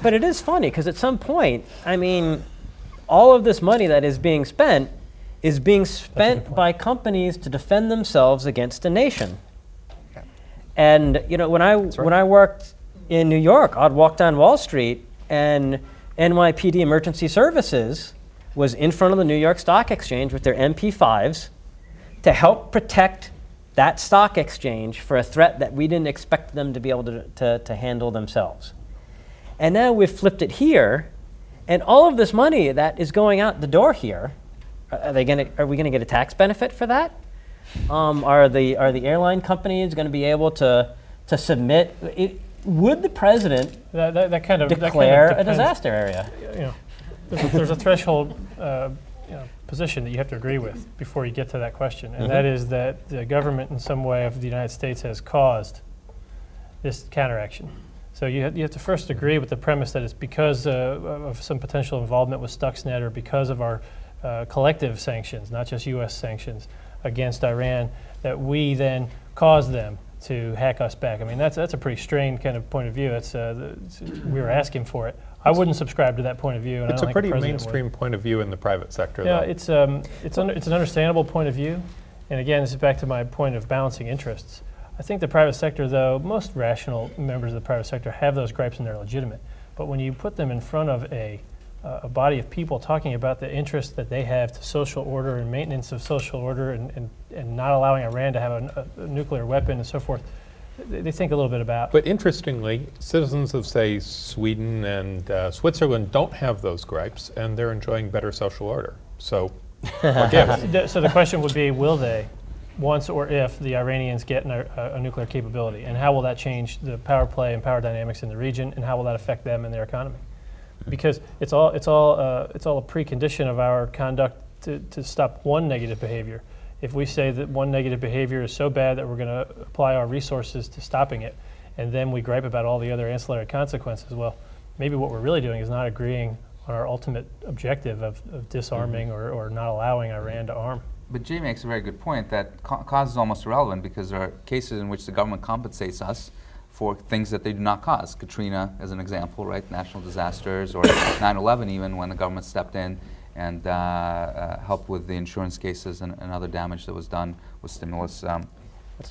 But it is funny because at some point, I mean, all of this money that is being spent by companies to defend themselves against a nation. And when I worked in New York, I'd walk down Wall Street, and NYPD Emergency Services was in front of the New York Stock Exchange with their MP5s to help protect that stock exchange for a threat that we didn't expect them to be able to handle themselves. And now we've flipped it here, and all of this money that is going out the door here, are we going to get a tax benefit for that? Are the airline companies going to be able to submit? Would the president declare a disaster area? There's a threshold position that you have to agree with before you get to that question, and that is that the government in some way of the United States has caused this counteraction. So you have to first agree with the premise that it's because of some potential involvement with Stuxnet or because of our collective sanctions, not just U.S. sanctions, against Iran, that we then caused them to hack us back. I mean, that's a pretty strained kind of point of view. We were asking for it. I wouldn't subscribe to that point of view. And it's a pretty mainstream point of view in the private sector. Yeah, it's an understandable point of view. And again, this is back to my point of balancing interests. I think the private sector, though, most rational members of the private sector have those gripes and they're legitimate. But when you put them in front of a body of people talking about the interest that they have to social order and maintenance of social order and not allowing Iran to have a nuclear weapon and so forth, they think a little bit about. But interestingly, citizens of, say, Sweden and Switzerland don't have those gripes, and they're enjoying better social order. So, what gives? So the question would be, will they, once or if the Iranians get a nuclear capability, and how will that change the power play and power dynamics in the region, and how will that affect them and their economy? Because it's all a precondition of our conduct to stop one negative behavior. If we say that one negative behavior is so bad that we're going to apply our resources to stopping it, and then we gripe about all the other ancillary consequences, well, maybe what we're really doing is not agreeing on our ultimate objective of disarming or not allowing Iran to arm. But Jay makes a very good point that cause is almost irrelevant because there are cases in which the government compensates us for things that they do not cause. Katrina as an example, right? National disasters, or 9/11 even, when the government stepped in and helped with the insurance cases and other damage that was done with stimulus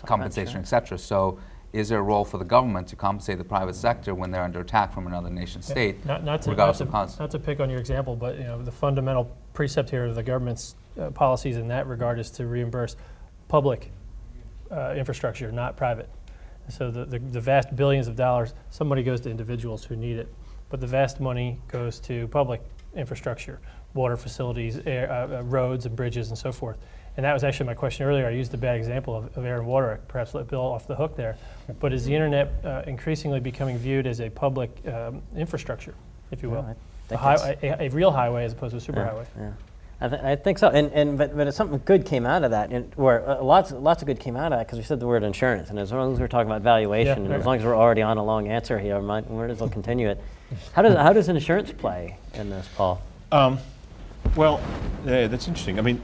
compensation, etc. So is there a role for the government to compensate the private sector when they're under attack from another nation state, regardless of cause? Not to pick on your example, but the fundamental precept here of the government's policies in that regard is to reimburse public infrastructure, not private. So the vast billions of dollars, some money goes to individuals who need it, but the vast money goes to public infrastructure, water facilities, roads and bridges and so forth. And that was actually my question earlier. I used a bad example of air and water. I perhaps let Bill off the hook there. But is the internet increasingly becoming viewed as a public infrastructure, if you will? A real highway as opposed to a superhighway? Yeah. I think so, but something good came out of that, lots of good came out of that, because we said the word insurance, and as long as we're talking about valuation, and as long as we're already on a long answer here, we might as well continue it. How does insurance play in this, Paul? Well, yeah, that's interesting. I mean,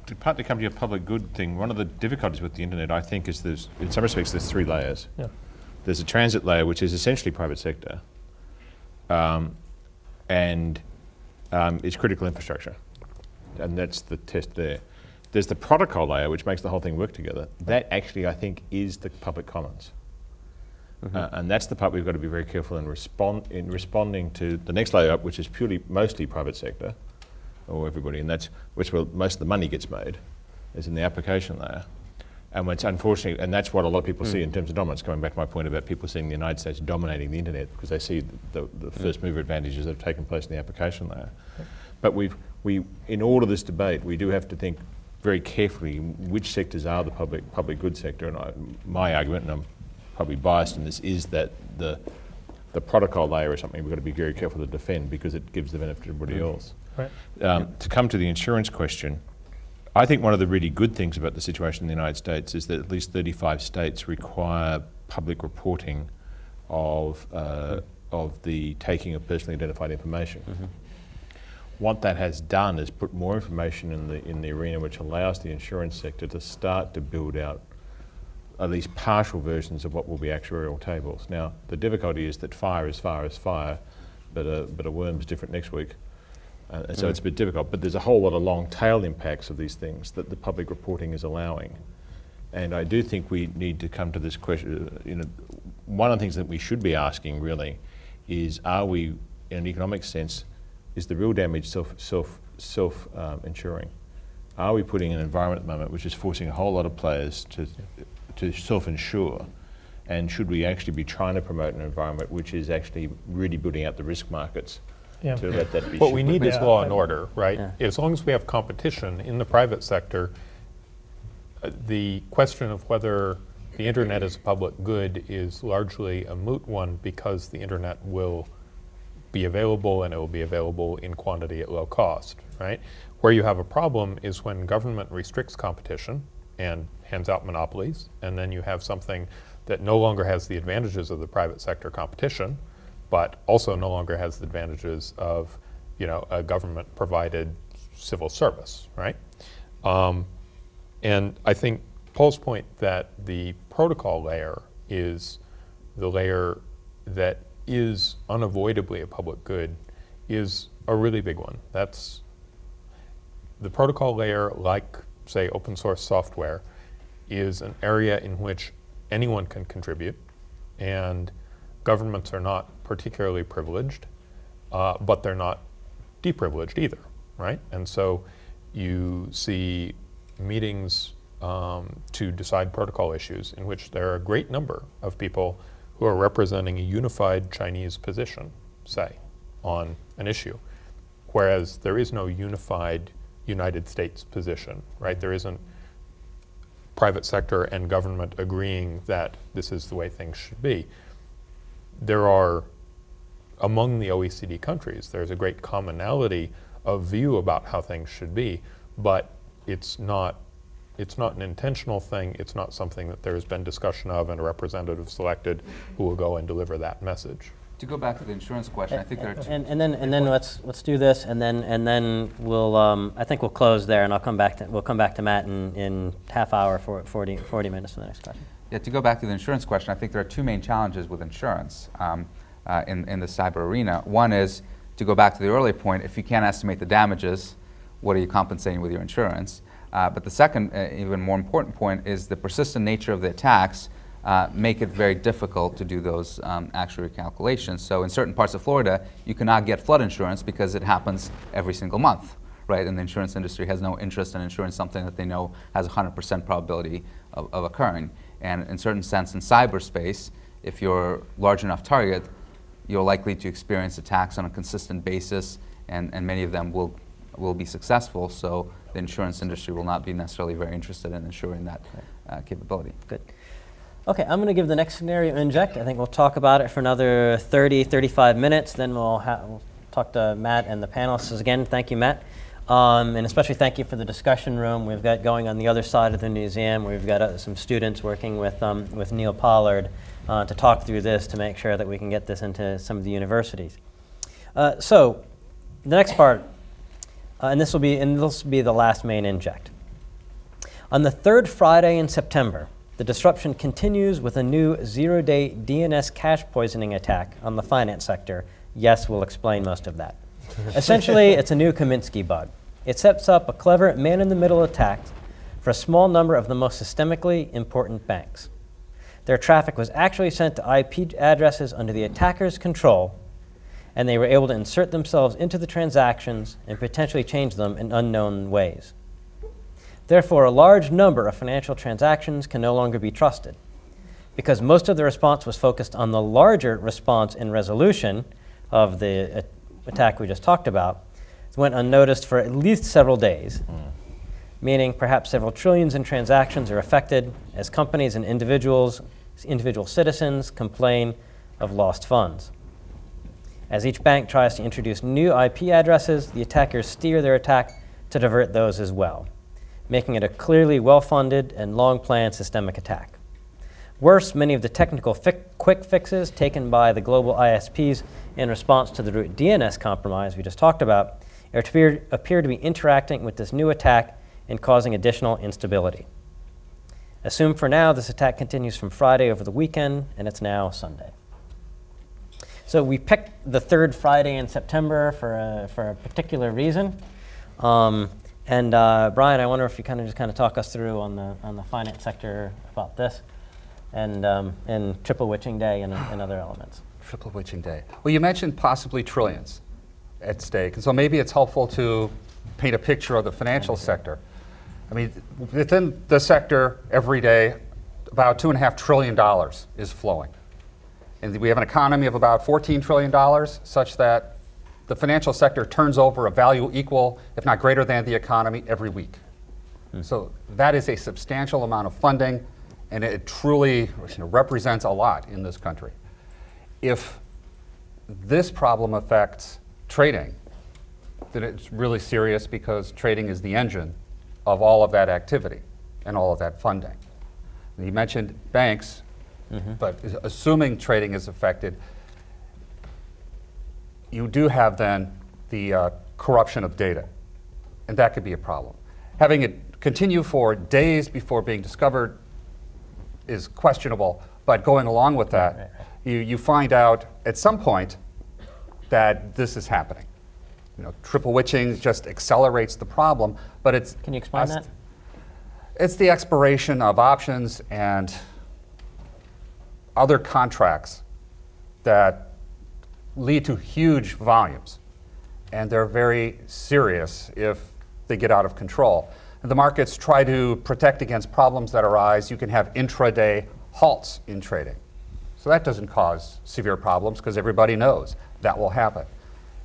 to partly come to your public good thing, one of the difficulties with the internet, I think, is in some respects, there's three layers. Yeah. There's a transit layer, which is essentially private sector, and it's critical infrastructure. And that's the test there. There's the protocol layer, which makes the whole thing work together. That actually, I think, is the public commons. And that's the part we've got to be very careful in responding to the next layer up, which is mostly private sector, or everybody, and that's where most of the money gets made, is in the application layer. And what's unfortunate, and that's what a lot of people see in terms of dominance, going back to my point about people seeing the United States dominating the internet, because they see the first mover advantages that have taken place in the application layer. But in all of this debate, we do have to think very carefully which sectors are the public good sector. And my argument, and I'm probably biased in this, is that the protocol layer is something we've got to be very careful to defend, because it gives the benefit to everybody else. Right. To come to the insurance question, I think one of the really good things about the situation in the United States is that at least 35 states require public reporting of the taking of personally identified information. What that has done is put more information in the arena, which allows the insurance sector to start to build out at least partial versions of what will be actuarial tables. Now, the difficulty is that fire is fire is fire, but a worm's different next week. And so it's a bit difficult, but there's a whole lot of long tail impacts of these things that the public reporting is allowing. And I do think we need to come to this question, one of the things that we should be asking really is, are we, in an economic sense, is the real damage self-insuring? Are we putting an environment at the moment which is forcing a whole lot of players to self-insure? And should we actually be trying to promote an environment which is actually really building out the risk markets to let that be? What we need is law and order, right? As long as we have competition in the private sector, the question of whether the internet is a public good is largely a moot one, because the internet will be available and it will be available in quantity at low cost, right? Where you have a problem is when government restricts competition and hands out monopolies, and then you have something that no longer has the advantages of the private sector competition, but also no longer has the advantages of, a government provided civil service, right? And I think Paul's point that the protocol layer is the layer that is unavoidably a public good is a really big one. That's the protocol layer, like, say, open source software, is an area in which anyone can contribute, and governments are not particularly privileged, but they're not deprivileged either, right? And so you see meetings to decide protocol issues in which there are a great number of people who are representing a unified Chinese position, say, on an issue, whereas there is no unified United States position, right? There isn't private sector and government agreeing that this is the way things should be. There are, among the OECD countries, there's a great commonality of view about how things should be, but it's not an intentional thing. It's not something that there's been discussion of and a representative selected who will go and deliver that message. To go back to the insurance question, I think there are two. And then let's do this, and then we'll I think we'll close there, and we'll come back to Matt in half hour for 40 minutes for the next question. Yeah, to go back to the insurance question, I think there are two main challenges with insurance in the cyber arena. One is, to go back to the earlier point, if you can't estimate the damages, what are you compensating with your insurance? But the second, even more important point is the persistent nature of the attacks make it very difficult to do those actuarial calculations. So in certain parts of Florida, you cannot get flood insurance because it happens every single month, right? And the insurance industry has no interest in insuring something that they know has a 100% probability of occurring. And in certain sense, in cyberspace, if you're a large enough target, you're likely to experience attacks on a consistent basis, and many of them will be successful. So the insurance industry will not be necessarily very interested in ensuring that capability. Good. Okay, I'm going to give the next scenario Inject. I think we'll talk about it for another 30, 35 minutes. Then we'll talk to Matt and the panelists again. Thank you, Matt. And especially thank you for the discussion room we've got going on the other side of the museum. We've got some students working with Neil Pollard to talk through this to make sure that we can get this into some of the universities. So the next part, and this will be the last main Inject. On the third Friday in September, the disruption continues with a new zero-day DNS cache poisoning attack on the finance sector. Yes, we'll explain most of that. Essentially, it's a new Kaminsky bug. It sets up a clever man-in-the-middle attack for a small number of the most systemically important banks. Their traffic was actually sent to IP addresses under the attacker's control, and they were able to insert themselves into the transactions and potentially change them in unknown ways. Therefore, a large number of financial transactions can no longer be trusted. Because most of the response was focused on the larger response and resolution of the attack we just talked about, it went unnoticed for at least several days, meaning perhaps several trillions in transactions are affected as companies and individual citizens complain of lost funds. As each bank tries to introduce new IP addresses, the attackers steer their attack to divert those as well, making it a clearly well-funded and long-planned systemic attack. Worse, many of the technical quick fixes taken by the global ISPs in response to the root DNS compromise we just talked about appear to be interacting with this new attack and causing additional instability. Assume for now this attack continues from Friday over the weekend, and it's now Sunday. So we picked the third Friday in September for a particular reason. Brian, I wonder if you just talk us through on the finance sector about this, and Triple Witching Day and other elements. Triple Witching Day. Well, you mentioned possibly trillions at stake, and so maybe it's helpful to paint a picture of the financial sector. I mean, within the sector, every day, about $2.5 trillion is flowing. And we have an economy of about $14 trillion, such that the financial sector turns over a value equal, if not greater than the economy, every week. So that is a substantial amount of funding, and it truly represents a lot in this country. If this problem affects trading, then it's really serious, because trading is the engine of all of that activity and all of that funding. And you mentioned banks, but assuming trading is affected, you do have then the corruption of data, and that could be a problem. Having it continue for days before being discovered is questionable, but going along with that, you find out at some point that this is happening. Triple witching just accelerates the problem, but it's— Can you explain that? It's the expiration of options and other contracts that lead to huge volumes, and they're very serious if they get out of control. And the markets try to protect against problems that arise. You can have intraday halts in trading. So that doesn't cause severe problems, because everybody knows that will happen.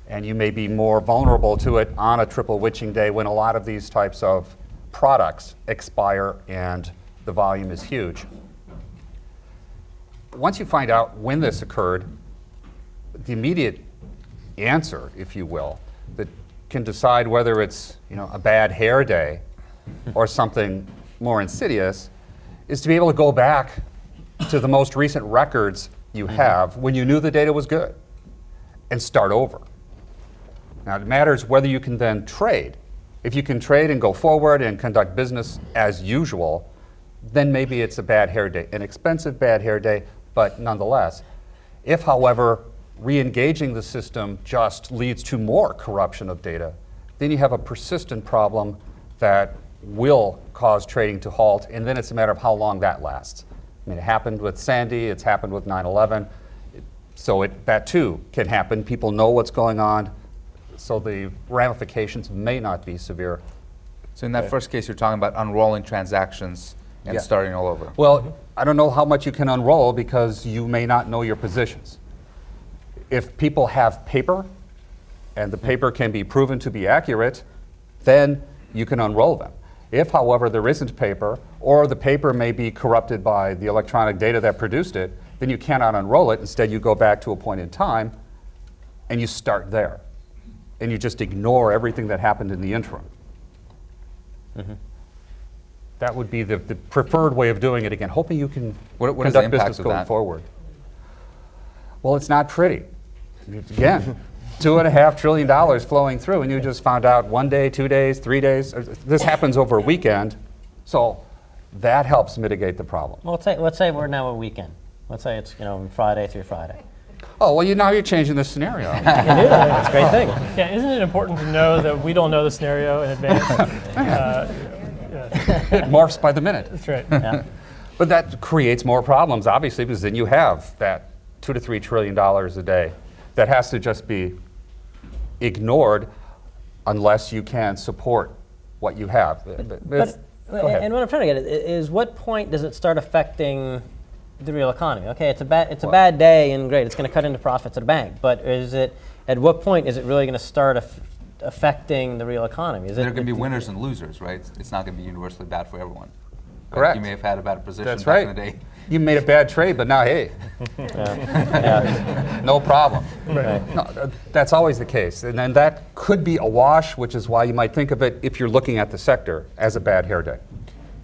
And you may be more vulnerable to it on a triple witching day, when a lot of these types of products expire and the volume is huge. Once you find out when this occurred, the immediate answer, if you will, that can decide whether it's a bad hair day or something more insidious, is to be able to go back to the most recent records you have when you knew the data was good and start over. Now, it matters whether you can then trade. If you can trade and go forward and conduct business as usual, then maybe it's a bad hair day, an expensive bad hair day, but nonetheless. If, however, re-engaging the system just leads to more corruption of data, then you have a persistent problem that will cause trading to halt, and then it's a matter of how long that lasts. I mean, it happened with Sandy, it's happened with 9/11, so that too can happen. People know what's going on, so the ramifications may not be severe. So in that first case, you're talking about unrolling transactions and starting all over. Well, I don't know how much you can unroll, because you may not know your positions. If people have paper, and the paper can be proven to be accurate, then you can unroll them. If, however, there isn't paper, or the paper may be corrupted by the electronic data that produced it, then you cannot unroll it. Instead, you go back to a point in time, and you start there. And you just ignore everything that happened in the interim. That would be the preferred way of doing it, again, hoping you can what is the conduct impact business of going that? forward. Well, it's not pretty. Again, $2.5 trillion flowing through, and you just found out 1 day, 2 days, 3 days. This happens over a weekend, so that helps mitigate the problem. Well, let's say we're now a weekend. Let's say it's Friday through Friday. Oh, well, now you're changing the scenario. You can do that. That's a great thing. Yeah, isn't it important to know that we don't know the scenario in advance? It morphs by the minute. That's right. Yeah. But that creates more problems, obviously, because then you have that $2 to $3 trillion a day that has to just be ignored unless you can support what you have. But and what I'm trying to get at is, what point does it start affecting the real economy? Okay, it's a bad day, and great, it's going to cut into profits at a bank. But at what point is it really going to start affecting the real economy? There are going to be winners and losers, right? It's not going to be universally bad for everyone. Correct. You may have had a bad position That's back right. in the day. You made a bad trade, but now, hey, no problem. Right. No, that's always the case. And then that could be a wash, which is why you might think of it, if you're looking at the sector, as a bad hair day.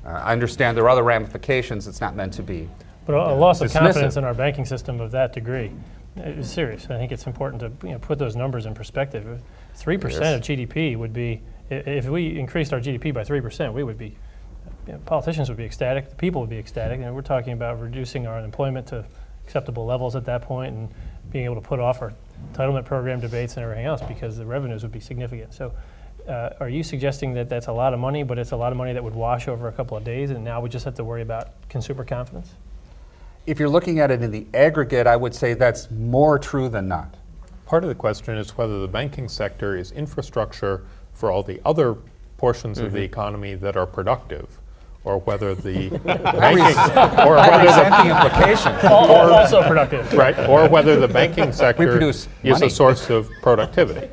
I understand there are other ramifications. It's not meant to be. But a loss of dismissive. confidence in our banking system of that degree is serious. I think it's important to put those numbers in perspective. 3% of GDP would be, if we increased our GDP by 3%, we would be, politicians would be ecstatic, the people would be ecstatic, and we're talking about reducing our unemployment to acceptable levels at that point, and being able to put off our entitlement program debates and everything else because the revenues would be significant. So are you suggesting that that's a lot of money, but it's a lot of money that would wash over a couple of days, and now we just have to worry about consumer confidence? If you're looking at it in the aggregate, I would say that's more true than not. Part of the question is whether the banking sector is infrastructure for all the other portions of the economy that are productive, or whether the banking, or whether Resenting implication. Also productive. right, or whether the banking sector produce is money. a source of productivity,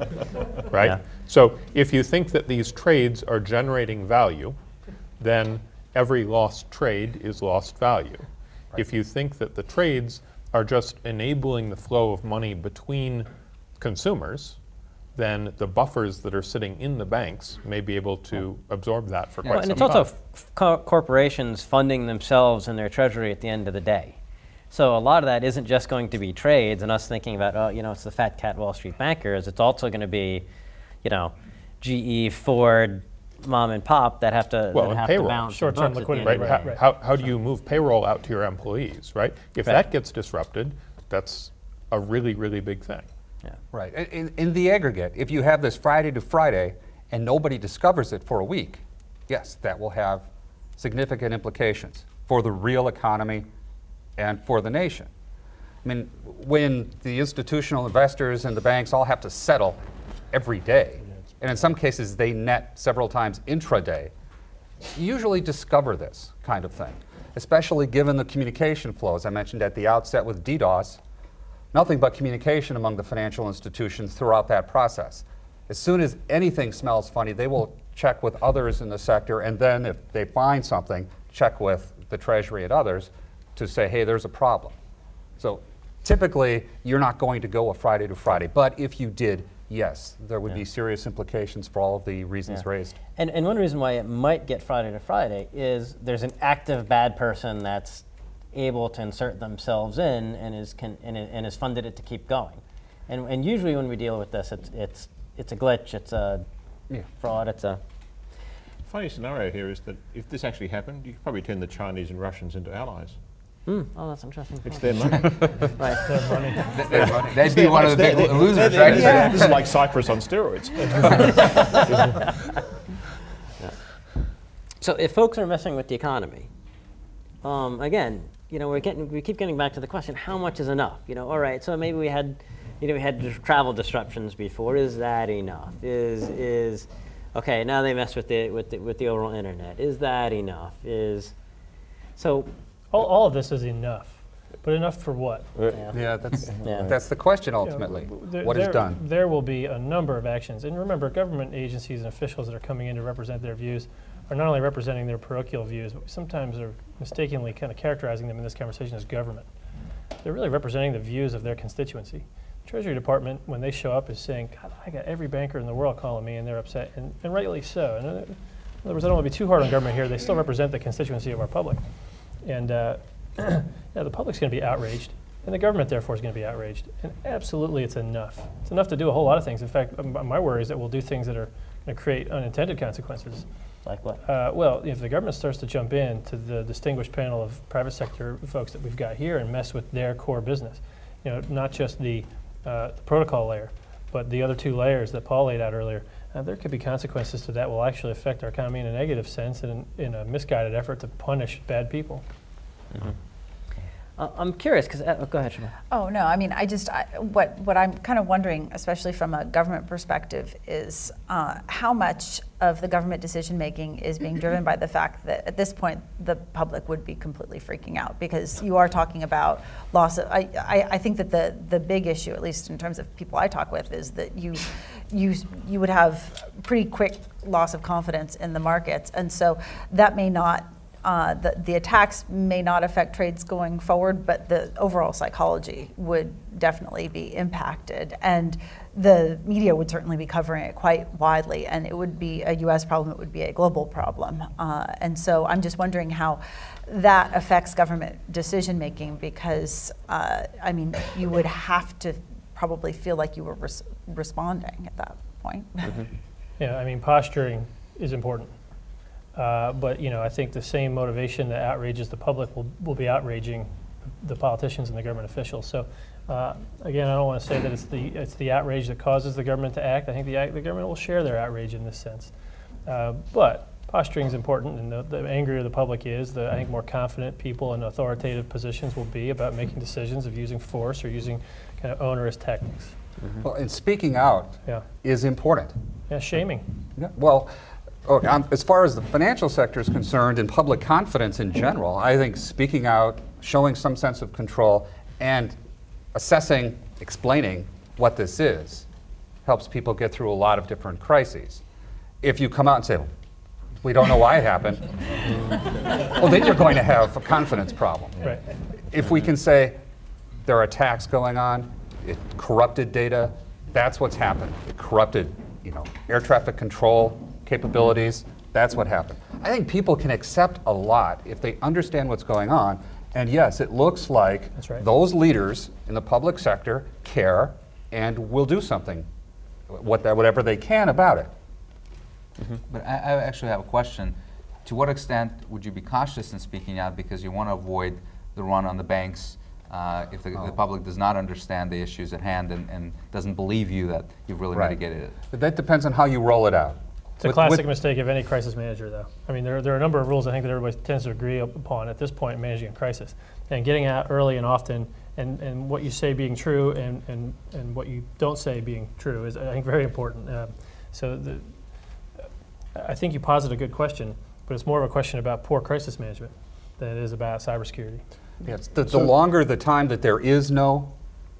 right? Yeah. So if you think that these trades are generating value, then every lost trade is lost value. Right. If you think that the trades are just enabling the flow of money between consumers, then the buffers that are sitting in the banks may be able to absorb that for quite Well, and some it's time. also corporations funding themselves and their treasury at the end of the day. So a lot of that isn't just going to be trades and us thinking about, oh, you know, it's the fat cat Wall Street bankers. It's also going to be, you know, GE, Ford, mom and pop that have to, Well, that and have payroll. to balance Short-term their books at the liquidity, end of the Right. day. Right. How do you move payroll out to your employees, right? If Right. that gets disrupted, that's a really, really big thing. Yeah. Right. In the aggregate, if you have this Friday to Friday and nobody discovers it for a week, yes, that will have significant implications for the real economy and for the nation. I mean, when the institutional investors and the banks all have to settle every day, and in some cases they net several times intraday, you usually discover this kind of thing, especially given the communication flows I mentioned at the outset with DDoS. Nothing but communication among the financial institutions throughout that process. As soon as anything smells funny, they will check with others in the sector, and then if they find something, check with the Treasury and others to say, hey, there's a problem. So typically, you're not going to go a Friday to Friday, but if you did, yes, there would be serious implications for all of the reasons raised. And one reason why it might get Friday to Friday is there's an active bad person that's able to insert themselves in and is funded it to keep going. And usually when we deal with this, it's a glitch, it's a fraud, it's a... Funny scenario here is that if this actually happened, you could probably turn the Chinese and Russians into allies. Oh, that's interesting. It's their money. Right. Their money. They'd be one of the big losers, right? This is like Cyprus on steroids. So if folks are messing with the economy, again, you know, we keep getting back to the question: how much is enough? You know, all right. So maybe we had travel disruptions before. Is that enough? Is okay? Now they mess with the overall internet. Is that enough? So All of this is enough, but enough for what? Yeah, that's the question ultimately. What is done? There will be a number of actions. And remember, government agencies and officials that are coming in to represent their views are not only representing their parochial views, but sometimes are mistakenly kind of characterizing them in this conversation as government. They're really representing the views of their constituency. The Treasury Department, when they show up, is saying, God, I got every banker in the world calling me, and they're upset, and rightly so. And in other words, I don't want to be too hard on government here. They still represent the constituency of our public. And the public's going to be outraged, and the government, therefore, is going to be outraged. And absolutely, it's enough. It's enough to do a whole lot of things. In fact, my worry is that we'll do things that are going to create unintended consequences. like what? Well, if the government starts to jump in to the distinguished panel of private sector folks that we've got here and mess with their core business, you know, not just the protocol layer, but the other two layers that Paul laid out earlier, there could be consequences to that will actually affect our economy in a negative sense and in a misguided effort to punish bad people. Mm-hmm. I'm curious, because, go ahead, Shana. Oh, no, I mean, what I'm kind of wondering, especially from a government perspective, is how much of the government decision-making is being driven by the fact that at this point, the public would be completely freaking out, because you are talking about loss of, I think that the big issue, at least in terms of people I talk with, is that you would have pretty quick loss of confidence in the markets, and so that may not, the attacks may not affect trades going forward, but the overall psychology would definitely be impacted. And the media would certainly be covering it quite widely, and it would be a US problem, it would be a global problem. And so I'm just wondering how that affects government decision making, because I mean, you would have to probably feel like you were responding at that point. Mm-hmm. Yeah, I mean, posturing is important. But you know, I think the same motivation that outrages the public will be outraging the politicians and the government officials. So Again, I don't want to say that it's the outrage that causes the government to act. I think the government will share their outrage in this sense. But posturing is important, and the angrier the public is, I think more confident people in authoritative positions will be about making decisions of using force or using kind of onerous techniques. Mm-hmm. Well, and speaking out is important. Yeah, shaming. Yeah, well, as far as the financial sector is concerned and public confidence in general, I think speaking out, showing some sense of control, and assessing, explaining what this is helps people get through a lot of different crises. If you come out and say, we don't know why it happened, well, then you're going to have a confidence problem. Right. If we can say there are attacks going on, it corrupted data, that's what's happened. It corrupted, air traffic control capabilities, that's what happened. I think people can accept a lot if they understand what's going on. And yes, it looks like those leaders in the public sector care and will do something, whatever they can about it. Mm-hmm. But I actually have a question. To what extent would you be cautious in speaking out because you want to avoid the run on the banks if the public does not understand the issues at hand and doesn't believe you that you've really mitigated it? But that depends on how you roll it out. It's a classic mistake of any crisis manager, though. I mean, there are a number of rules I think that everybody tends to agree upon at this point in managing a crisis. And getting out early and often, and what you say being true and what you don't say being true is, I think, very important. I think you posit a good question, but it's more of a question about poor crisis management than it is about cybersecurity. Yes, the longer the time that there is no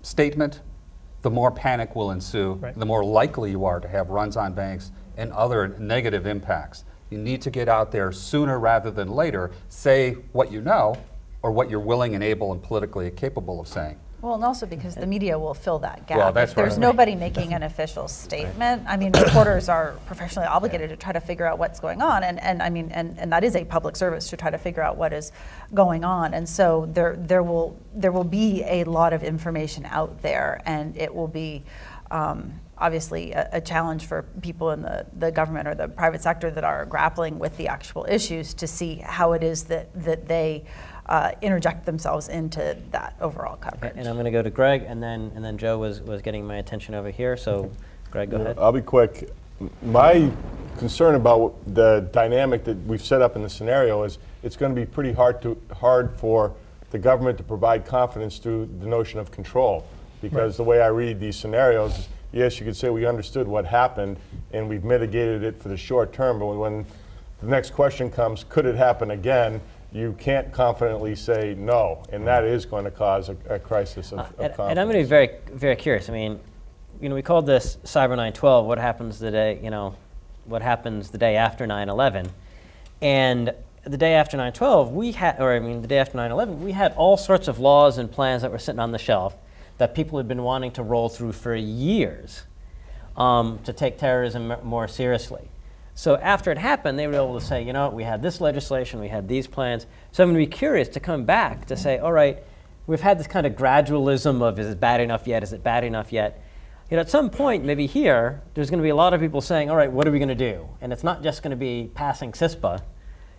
statement, the more panic will ensue, the more likely you are to have runs on banks and other negative impacts. You need to get out there sooner rather than later, say what you know or what you're willing and able and politically capable of saying. Well, and also because the media will fill that gap. Well, that's if there's nobody making an official statement, I mean, reporters are professionally obligated to try to figure out what's going on, and that is a public service to try to figure out what is going on. And so there will be a lot of information out there, and it will be obviously a challenge for people in the government or the private sector that are grappling with the actual issues to see how it is that they interject themselves into that overall coverage. And I'm going to go to Greg, and then Joe was getting my attention over here. So, Greg, go ahead. I'll be quick. My concern about the dynamic that we've set up in the scenario is it's going to be pretty hard for the government to provide confidence through the notion of control, because the way I read these scenarios, yes, you could say we understood what happened and we've mitigated it for the short term, but when the next question comes, could it happen again? You can't confidently say no, and that is going to cause a crisis of confidence. And I'm going to be very, very curious. I mean, we called this Cyber 9/12. What happens the day, what happens the day after 9/11? And the day after 9/12, the day after 9/11, we had all sorts of laws and plans that were sitting on the shelf that people had been wanting to roll through for years to take terrorism more seriously. So after it happened, they were able to say, we had this legislation, we had these plans. So I'm going to be curious to come back to say, all right, we've had this kind of gradualism of, is it bad enough yet? Is it bad enough yet? At some point, maybe here, there's going to be a lot of people saying, all right, what are we going to do? And it's not just going to be passing CISPA.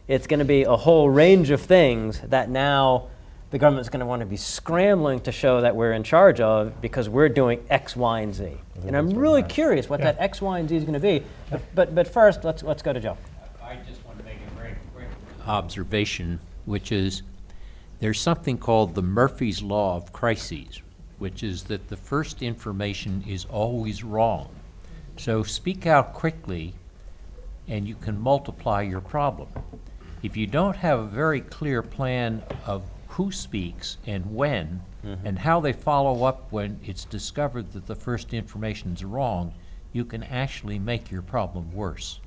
It's going to be a whole range of things that now the government's going to want to be scrambling to show that we're in charge of because we're doing X, Y, and Z. And I'm really curious what that X, Y, and Z is going to be. But first, let's go to Joe. I just want to make a very quick observation, which is there's something called the Murphy's Law of Crises, which is that the first information is always wrong. So speak out quickly, and you can multiply your problem. If you don't have a very clear plan of who speaks and when, and how they follow up when it's discovered that the first information is wrong, you can actually make your problem worse.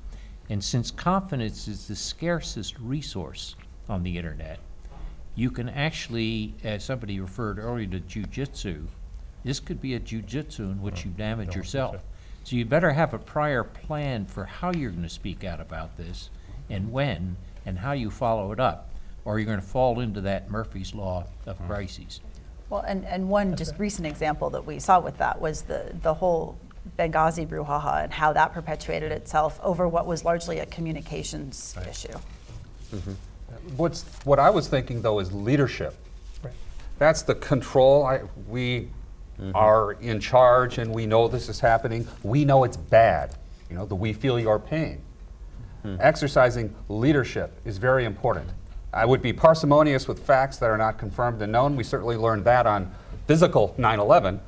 And since confidence is the scarcest resource on the internet, you can actually, as somebody referred earlier to jujitsu, this could be a jujitsu in which you damage yourself. So you better have a prior plan for how you're going to speak out about this and when and how you follow it up, or you're going to fall into that Murphy's Law of crises. Well, and one just recent example that we saw with that was the whole Benghazi brouhaha and how that perpetuated itself over what was largely a communications issue. What I was thinking, though, is leadership. That's the control. We are in charge and we know this is happening. We know it's bad. You know, that we feel your pain. Exercising leadership is very important. I would be parsimonious with facts that are not confirmed and known. We certainly learned that on physical 9/11,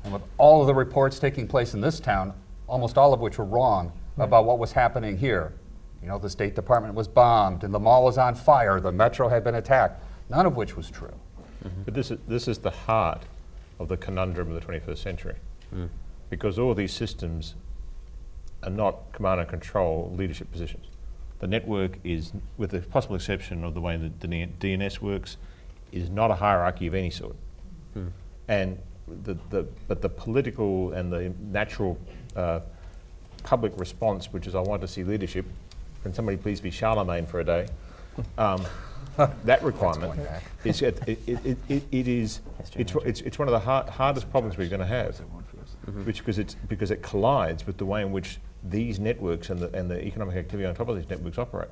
and with all of the reports taking place in this town, almost all of which were wrong about what was happening here. You know, the State Department was bombed, and the mall was on fire, the metro had been attacked, none of which was true. But this is the heart of the conundrum of the 21st century. Because all these systems are not command and control leadership positions. The network is, with the possible exception of the way that the DNS works, is not a hierarchy of any sort. And but the political and the natural public response, which is I want to see leadership, can somebody please be Charlemagne for a day? That requirement is it's one of the hardest problems we're going to have, because it collides with the way in which these networks and the economic activity on top of these networks operate.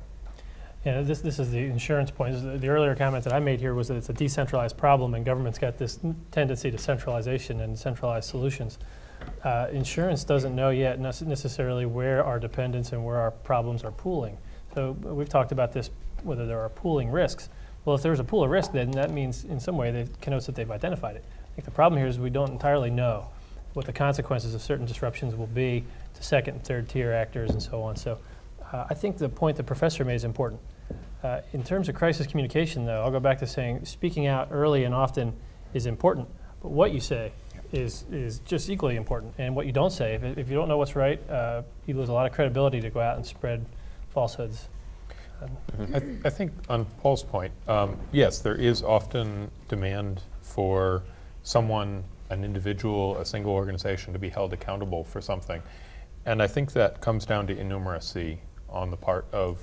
Yeah, this is the insurance point. The earlier comment that I made here was that it's a decentralized problem, and government's got this tendency to centralization and centralized solutions. Insurance doesn't know yet necessarily where our dependence and where our problems are pooling. So we've talked about this, whether there are pooling risks. Well, if there's a pool of risk, then that means in some way that connotes that they've identified it. I think the problem here is we don't entirely know what the consequences of certain disruptions will be to second and third tier actors and so on. So I think the point the professor made is important. In terms of crisis communication, though, I'll go back to saying speaking out early and often is important, but what you say is just equally important. And what you don't say, if you don't know what's right, you lose a lot of credibility to go out and spread falsehoods. I think on Paul's point, yes, there is often demand for someone, an individual, a single organization to be held accountable for something. And I think that comes down to innumeracy on the part of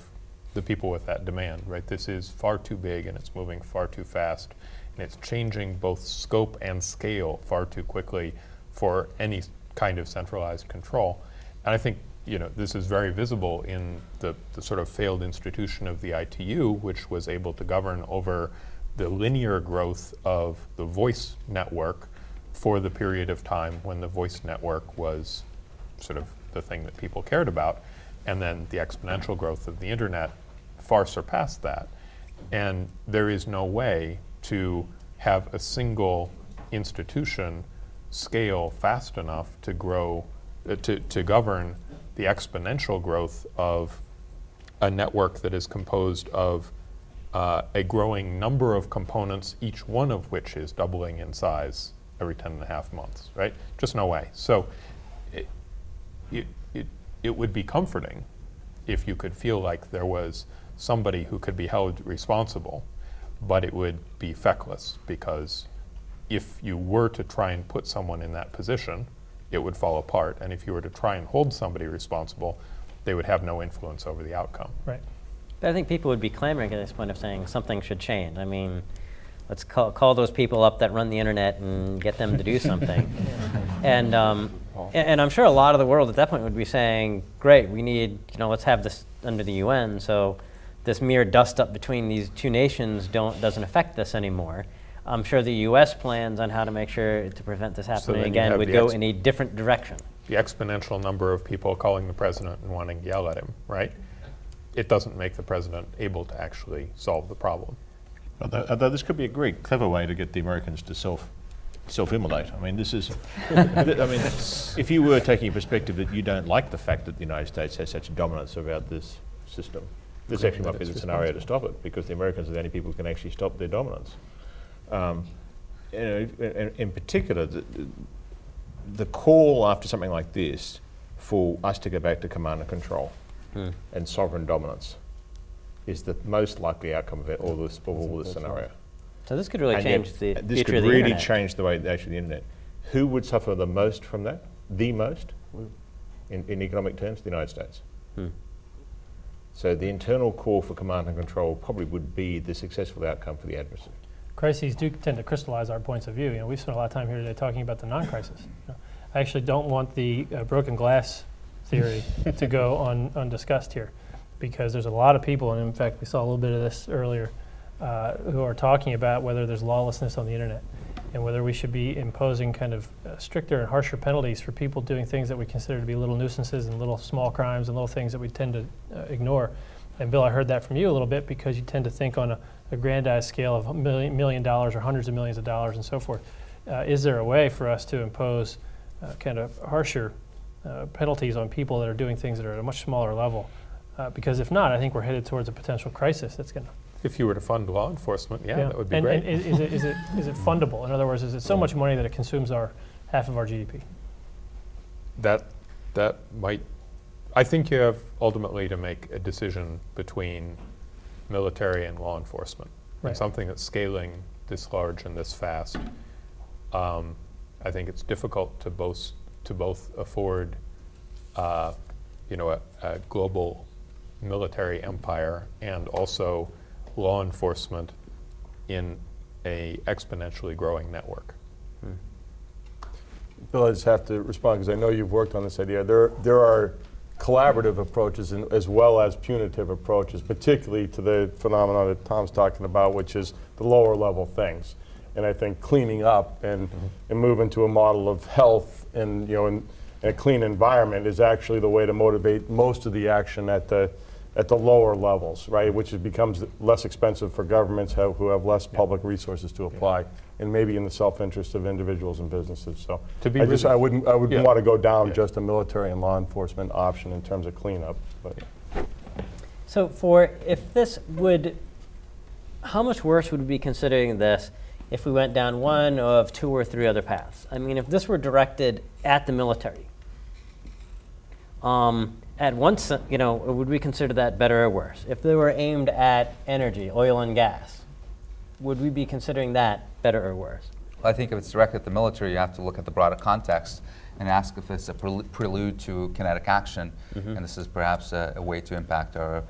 the people with that demand, right? This is far too big and it's moving far too fast, and it's changing both scope and scale far too quickly for any kind of centralized control. And I think, you know, this is very visible in the sort of failed institution of the ITU, which was able to govern over the linear growth of the voice network for the period of time when the voice network was sort of the thing that people cared about. And then the exponential growth of the internet far surpassed that. And there is no way to have a single institution scale fast enough to grow, to govern the exponential growth of a network that is composed of a growing number of components, each one of which is doubling in size every 10.5 months, right? Just no way. So it would be comforting if you could feel like there was somebody who could be held responsible, but it would be feckless, because if you were to try and put someone in that position, it would fall apart. And if you were to try and hold somebody responsible, they would have no influence over the outcome. Right. But I think people would be clamoring at this point of saying something should change. I mean, let's call those people up that run the internet and get them to do something. And I'm sure a lot of the world at that point would be saying, great, we need, let's have this under the UN, so this mere dust up between these two nations doesn't affect this anymore. I'm sure the US plans on how to make sure to prevent this happening again would go in a different direction. The exponential number of people calling the president and wanting to yell at him, right? It doesn't make the president able to actually solve the problem. Although this could be a great clever way to get the Americans to self-immolate. I mean, this is, if you were taking a perspective that you don't like the fact that the United States has such dominance about this system, this actually might be the scenario to stop it, because the Americans are the only people who can actually stop their dominance. In particular, the call after something like this for us to go back to command and control and sovereign dominance is the most likely outcome of all this scenario. So this could really change the future of the internet. This could really change the way actually the internet. Who would suffer the most from that? The most, in economic terms, the United States. So the internal call for command and control probably would be the successful outcome for the adversary. Crises do tend to crystallize our points of view. We've spent a lot of time here today talking about the non-crisis. I actually don't want the broken glass theory to go undiscussed here, because there's a lot of people, and in fact we saw a little bit of this earlier, who are talking about whether there's lawlessness on the internet. and whether we should be imposing kind of stricter and harsher penalties for people doing things that we consider to be little nuisances and little small crimes and little things that we tend to ignore. And Bill, I heard that from you a little bit because you tend to think on a grandized scale of $1 million or hundreds of millions of dollars and so forth. Is there a way for us to impose kind of harsher penalties on people that are doing things that are at a much smaller level? Because if not, I think we're headed towards a potential crisis that's going to... If you were to fund law enforcement, that would be great. And is it fundable? In other words, is it so much money that it consumes half of our GDP? That might... I think you have ultimately to make a decision between military and law enforcement. Right. And something that's scaling this large and this fast. I think it's difficult to both afford a global military empire and also law enforcement in a exponentially growing network. Bill, I just have to respond because I know you've worked on this idea. There are collaborative approaches as well as punitive approaches, particularly to the phenomenon that Tom's talking about, which is the lower level things. And I think cleaning up and moving to a model of health and in a clean environment is actually the way to motivate most of the action at the lower levels, right? Which becomes less expensive for governments who have less public resources to apply, and maybe in the self-interest of individuals and businesses. So I wouldn't want to go down just a military and law enforcement option in terms of cleanup. But. So how much worse would we be considering this if we went down one of two or three other paths? I mean, if this were directed at the military, at once, would we consider that better or worse? If they were aimed at energy, oil and gas, would we be considering that better or worse? Well, I think if it's directed at the military, you have to look at the broader context and ask if it's a prelude to kinetic action, and this is perhaps a way to impact our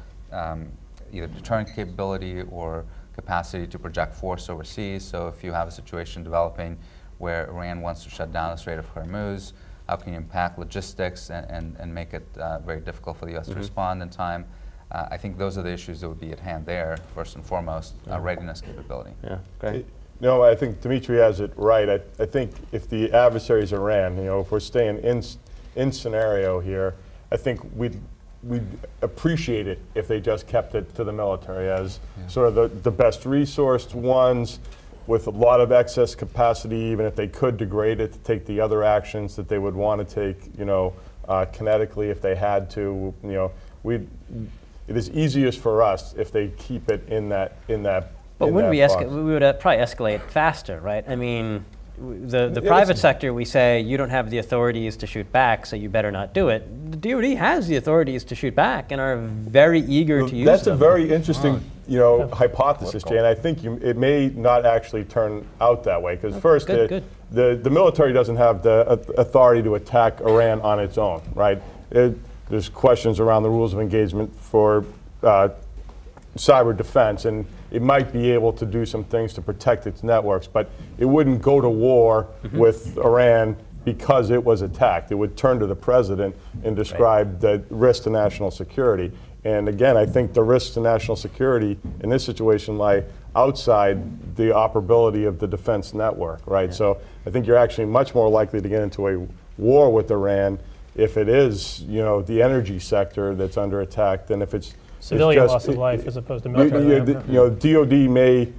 either deterrent capability or capacity to project force overseas. So if you have a situation developing where Iran wants to shut down the Strait of Hormuz, how can you impact logistics and make it very difficult for the U.S. to respond in time? I think those are the issues that would be at hand there, first and foremost, readiness capability. Yeah, great. No, I think Dimitri has it right. I think if the adversaries Iran, if we're staying in scenario here, I think we'd appreciate it if they just kept it to the military as sort of the best resourced ones with a lot of excess capacity, even if they could degrade it to take the other actions that they would want to take, kinetically if they had to. It is easiest for us if they keep it in that. But wouldn't we would probably escalate faster, right? I mean, the private sector, we say you don't have the authorities to shoot back, so you better not do it. The DoD has the authorities to shoot back and are very eager to use them. That's a very interesting, hypothesis, Jay, and I think it may not actually turn out that way. Because first, the military doesn't have the authority to attack Iran on its own, right? There's questions around the rules of engagement for cyber defense, and it might be able to do some things to protect its networks, but it wouldn't go to war with Iran because it was attacked. It would turn to the president and describe the risk to national security. And again, I think the risks to national security in this situation lie outside the operability of the defense network, right? Yeah. So I think you're actually much more likely to get into a war with Iran if it is, the energy sector that's under attack than if it's civilian loss of life as opposed to military. DoD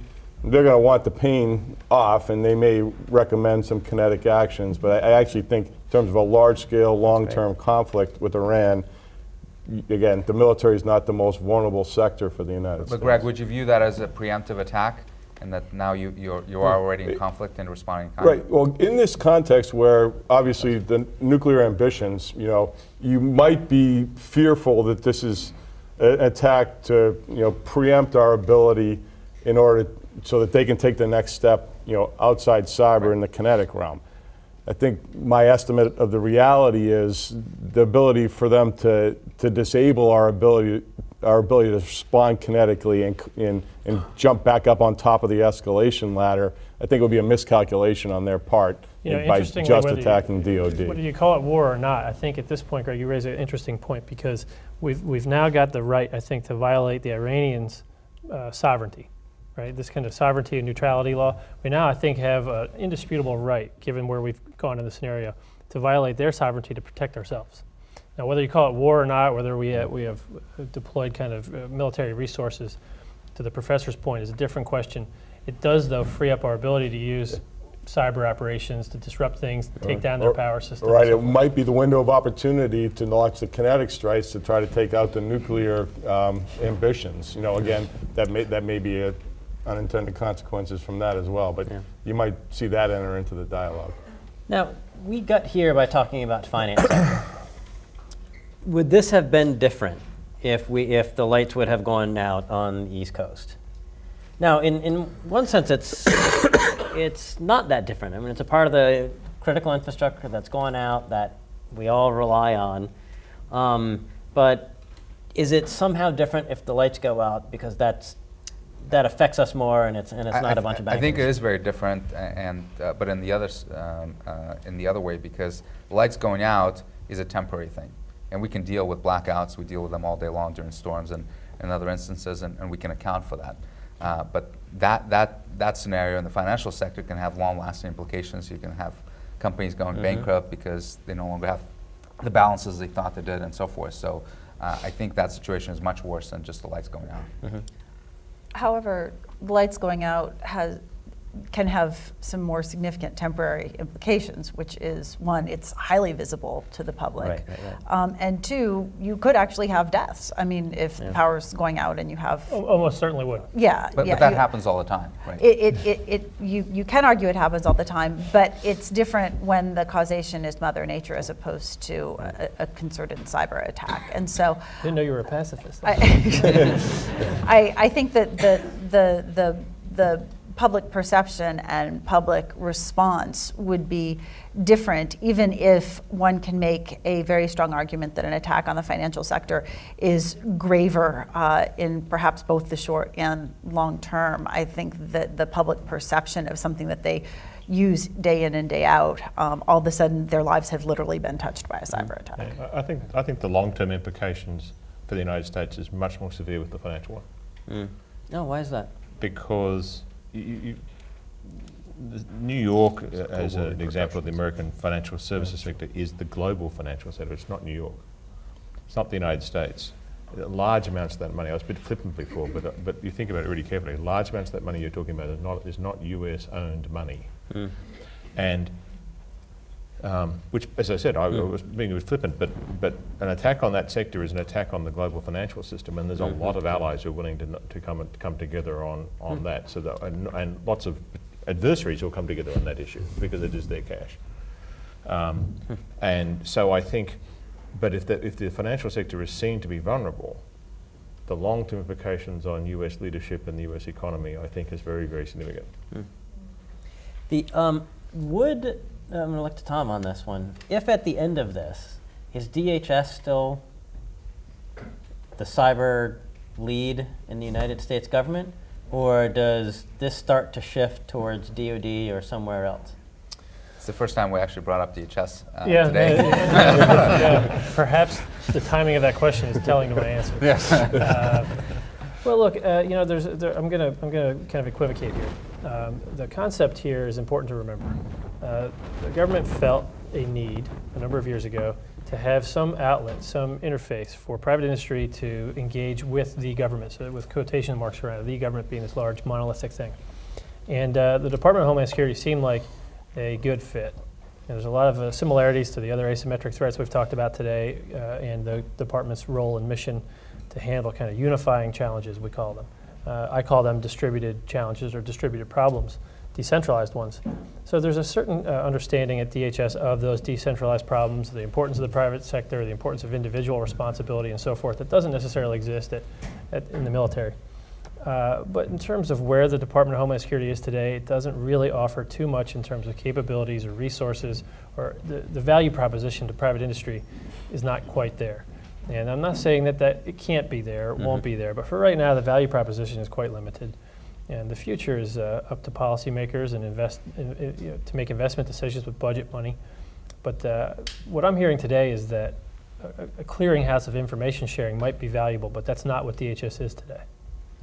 they're going to want the pain off, and they may recommend some kinetic actions. But I actually think, in terms of a large-scale, long-term conflict with Iran, again, the military is not the most vulnerable sector for the United States. But Greg, would you view that as a preemptive attack, and that now you are already in conflict and responding? Right. Well, in this context, where obviously the nuclear ambitions, you might be fearful that this is an attack to preempt our ability in order so that they can take the next step outside cyber in the kinetic realm. I think my estimate of the reality is the ability for them to disable our ability to respond kinetically and jump back up on top of the escalation ladder. I think it would be a miscalculation on their part by just attacking DoD. Whether you call it war or not, I think at this point, Greg, you raise an interesting point, because we've now got the right, I think, to violate the Iranians' sovereignty. right? This kind of sovereignty and neutrality law. We now, I think, have an indisputable right, given where we've gone in the scenario, to violate their sovereignty to protect ourselves. Now, whether you call it war or not, whether we have deployed kind of military resources, to the professor's point, is a different question. It does, though, free up our ability to use cyber operations to disrupt things, to take down their power systems. Right, it might be the window of opportunity to launch the kinetic strikes to try to take out the nuclear ambitions. You know, again, that may be unintended consequences from that as well, but you might see that enter into the dialogue. Now, we got here by talking about financing. Would this have been different if the lights would have gone out on the East Coast? Now, in one sense, it's not that different. I mean, it's a part of the critical infrastructure that's going out that we all rely on. But is it somehow different if the lights go out because that affects us more, and it's not a bunch of bankers? I think it is very different, but in the other way, because the lights going out is a temporary thing, and we can deal with blackouts. We deal with them all day long during storms and other instances, and we can account for that. But that scenario in the financial sector can have long-lasting implications. You can have companies going bankrupt because they no longer have the balances they thought they did, and so forth. So I think that situation is much worse than just the lights going out. However, the lights going out can have some more significant temporary implications, which is, one, it's highly visible to the public. Right. And two, you could actually have deaths. I mean, if the power's going out and you have... Almost certainly would. Yeah. But that happens all the time, right? You can argue it happens all the time, but it's different when the causation is Mother Nature as opposed to a concerted cyber attack. And so... Didn't know you were a pacifist. I think that the public perception and public response would be different, even if one can make a very strong argument that an attack on the financial sector is graver in perhaps both the short and long term. I think that the public perception of something that they use day in and day out, all of a sudden their lives have literally been touched by a cyber attack. Yeah, I think the long-term implications for the United States is much more severe with the financial one. Oh, why is that? Because New York, as an example of the American financial services sector, is the global financial sector. It's not New York. It's not the United States. Large amounts of that money, I was a bit flippant before, but you think about it really carefully, large amounts of that money you're talking about is not US-owned money. And which, as I said, I was being a bit flippant, but an attack on that sector is an attack on the global financial system, and there's a lot of allies who are willing to come together on that. So that, and lots of adversaries will come together on that issue because it is their cash. And so I think, but if the financial sector is seen to be vulnerable, the long-term implications on US leadership and the US economy, I think, is very, very significant. I'm going to look to Tom on this one. If at the end of this, is DHS still the cyber lead in the United States government, or does this start to shift towards DOD or somewhere else? It's the first time we actually brought up DHS today. Perhaps the timing of that question is telling to my answer. Yes. Well, look, I'm going to kind of equivocate here. The concept here is important to remember. The government felt a need a number of years ago to have some outlet, some interface for private industry to engage with the government, so with quotation marks around it, the government being this large monolithic thing. And the Department of Homeland Security seemed like a good fit. There's a lot of similarities to the other asymmetric threats we've talked about today and the department's role and mission to handle kind of unifying challenges, we call them. I call them distributed challenges or distributed problems, decentralized ones. So there's a certain understanding at DHS of those decentralized problems, the importance of the private sector, the importance of individual responsibility and so forth that doesn't necessarily exist in the military. But in terms of where the Department of Homeland Security is today, it doesn't really offer too much in terms of capabilities or resources, or the value proposition to private industry is not quite there. And I'm not saying that it can't be there, it won't be there, but for right now the value proposition is quite limited. And the future is up to policymakers and to make investment decisions with budget money. But what I'm hearing today is that a clearinghouse of information sharing might be valuable, but that's not what DHS is today.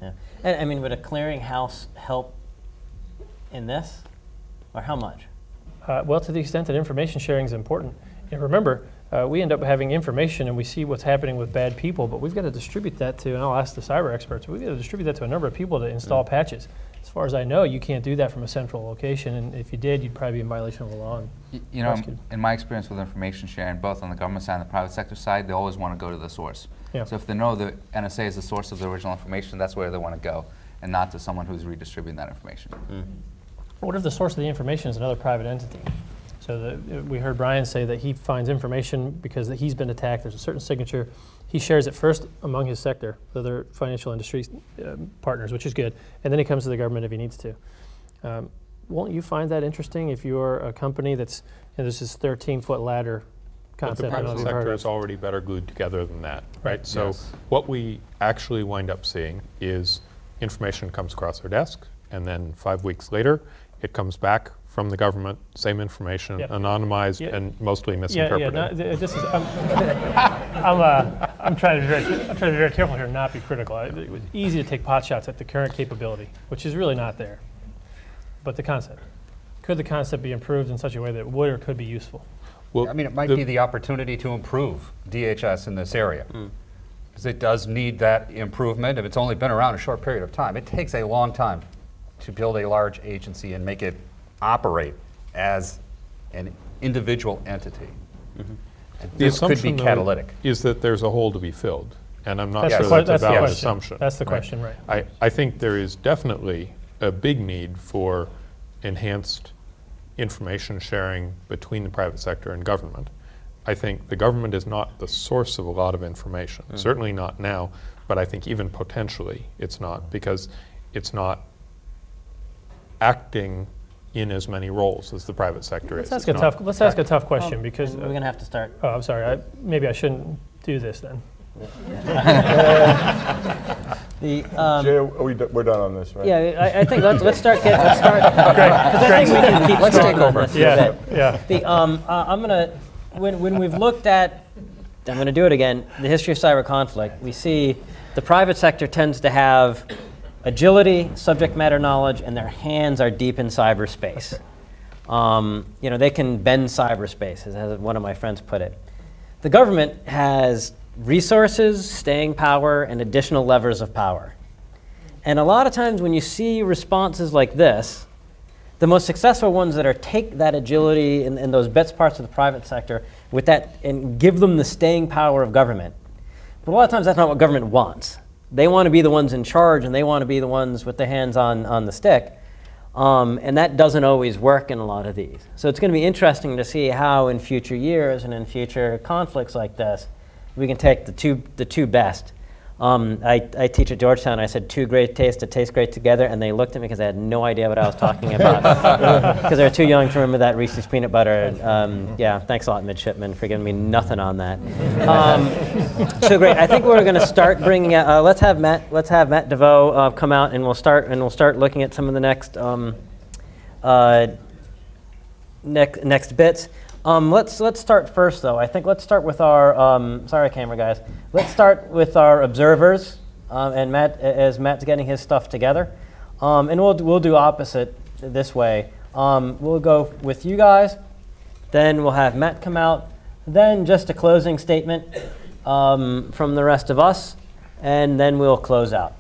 Yeah. And I mean, would a clearinghouse help in this, or how much? Well, to the extent that information sharing is important. And remember, we end up having information and we see what's happening with bad people, but we've got to distribute that to, and I'll ask the cyber experts, we've got to distribute that to a number of people to install patches. As far as I know, you can't do that from a central location, and if you did, you'd probably be in violation of the law. You know, in my experience with information sharing, both on the government side and the private sector side, they always want to go to the source. Yeah. So if they know the NSA is the source of the original information, that's where they want to go, and not to someone who's redistributing that information. What if the source of the information is another private entity? So we heard Brian say that he finds information because that he's been attacked. There's a certain signature. He shares it first among his sector, the other financial industry partners, which is good. And then he comes to the government if he needs to. Won't you find that interesting if you're a company that's, there's this 13-foot ladder concept? But the private sector is already better glued together than that, right? So what we actually wind up seeing is information comes across our desk, and then 5 weeks later, it comes back from the government, same information, anonymized and mostly misinterpreted. This is, I'm trying to be very careful here and not be critical. It was easy to take pot shots at the current capability, which is really not there. But the concept. Could the concept be improved in such a way that it would or could be useful? Well, I mean, it might be the opportunity to improve DHS in this area. Because it does need that improvement. If it's only been around a short period of time, it takes a long time to build a large agency and make it operate as an individual entity. This could be catalytic. Is that there's a hole to be filled, and I'm not That's sure that's a valid question. assumption. That's the question, right? I think there is definitely a big need for enhanced information sharing between the private sector and government. I think the government is not the source of a lot of information, certainly not now, but I think even potentially it's not, because it's not acting in as many roles as the private sector is. Let's ask a tough question, because we're going to have to start. Oh, I'm sorry. Maybe I shouldn't do this then. Jay, we're done on this, right? Yeah, I think let's start. Let's start. I think we can keep let's take over. I'm gonna when we've looked at, I'm gonna do it again. The history of cyber conflict. We see the private sector tends to have agility, subject matter knowledge, and their hands are deep in cyberspace. They can bend cyberspace, as one of my friends put it. The government has resources, staying power, and additional levers of power. And a lot of times when you see responses like this, the most successful ones that are take that agility and those best parts of the private sector with that and give them the staying power of government. But a lot of times that's not what government wants. They want to be the ones in charge, and they want to be the ones with their hands on the stick. And that doesn't always work in a lot of these. So it's going to be interesting to see how in future years and in future conflicts like this, we can take the two best. I teach at Georgetown. I said two great tastes that taste great together, and they looked at me because they had no idea what I was talking about because they were too young to remember that Reese's peanut butter. Yeah, thanks a lot, midshipman, for giving me nothing on that. So great. I think we're going to start bringing out. Let's have Matt DeVoe come out, and we'll start looking at some of the next bits. Let's start first, though. I think let's start with our, sorry, camera guys. Let's start with our observers, and as Matt's getting his stuff together. And we'll do opposite this way. We'll go with you guys, then we'll have Matt come out, then just a closing statement from the rest of us, and then we'll close out.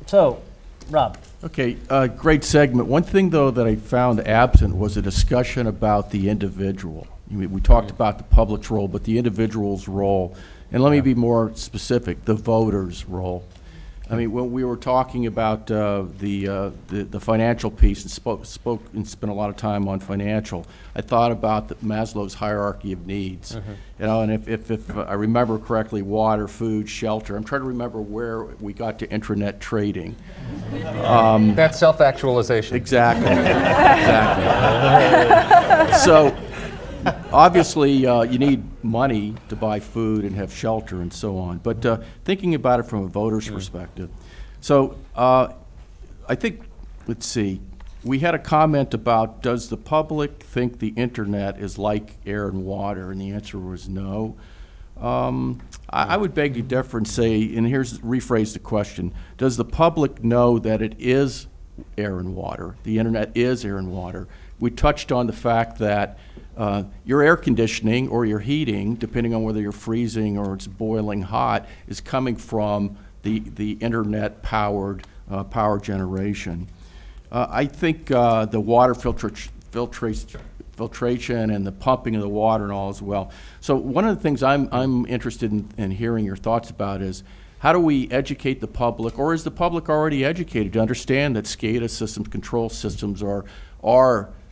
So, Rob. Okay, great segment. One thing, though, that I found absent was a discussion about the individual. We talked about the public's role, but the individual's role. And let me be more specific, the voter's role. I mean, when we were talking about the financial piece and spoke and spent a lot of time on financial, I thought about Maslow's hierarchy of needs. You know, and if I remember correctly, water, food, shelter. I'm trying to remember where we got to intranet trading. That's self-actualization. Exactly. Exactly. So obviously, you need money to buy food and have shelter and so on. But thinking about it from a voter's perspective. So I think, let's see, we had a comment about, does the public think the internet is like air and water? And the answer was no. I would beg to differ and say, and rephrase the question, does the public know that it is air and water? The internet is air and water. We touched on the fact that your air conditioning or your heating, depending on whether you're freezing or it's boiling hot, is coming from the internet powered power generation. I think the water filtration and the pumping of the water and all as well. So one of the things I'm interested in hearing your thoughts about is, how do we educate the public, or is the public already educated to understand that SCADA systems, control systems are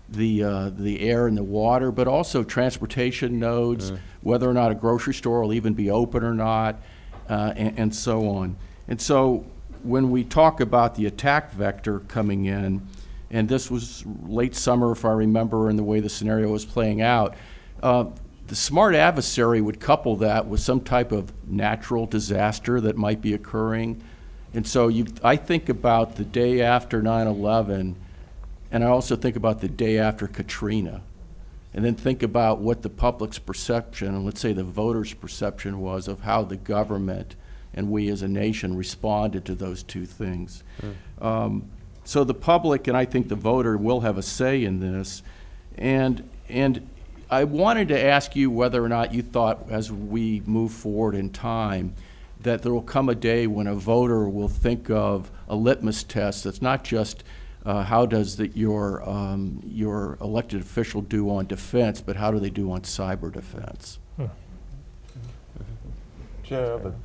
the air and the water, but also transportation nodes, whether or not a grocery store will even be open or not, and so on. And so when we talk about the attack vector coming in, and this was late summer, if I remember, and the way the scenario was playing out, the smart adversary would couple that with some type of natural disaster that might be occurring. And so I think about the day after 9/11, and I also think about the day after Katrina, and then think about what the public's perception, and let's say the voters' perception was of how the government and we as a nation responded to those two things. So the public, and I think the voter, will have a say in this. And I wanted to ask you whether or not you thought, as we move forward in time, that there will come a day when a voter will think of a litmus test that's not just how does your elected official do on defense, but how do they do on cyber defense? Jim,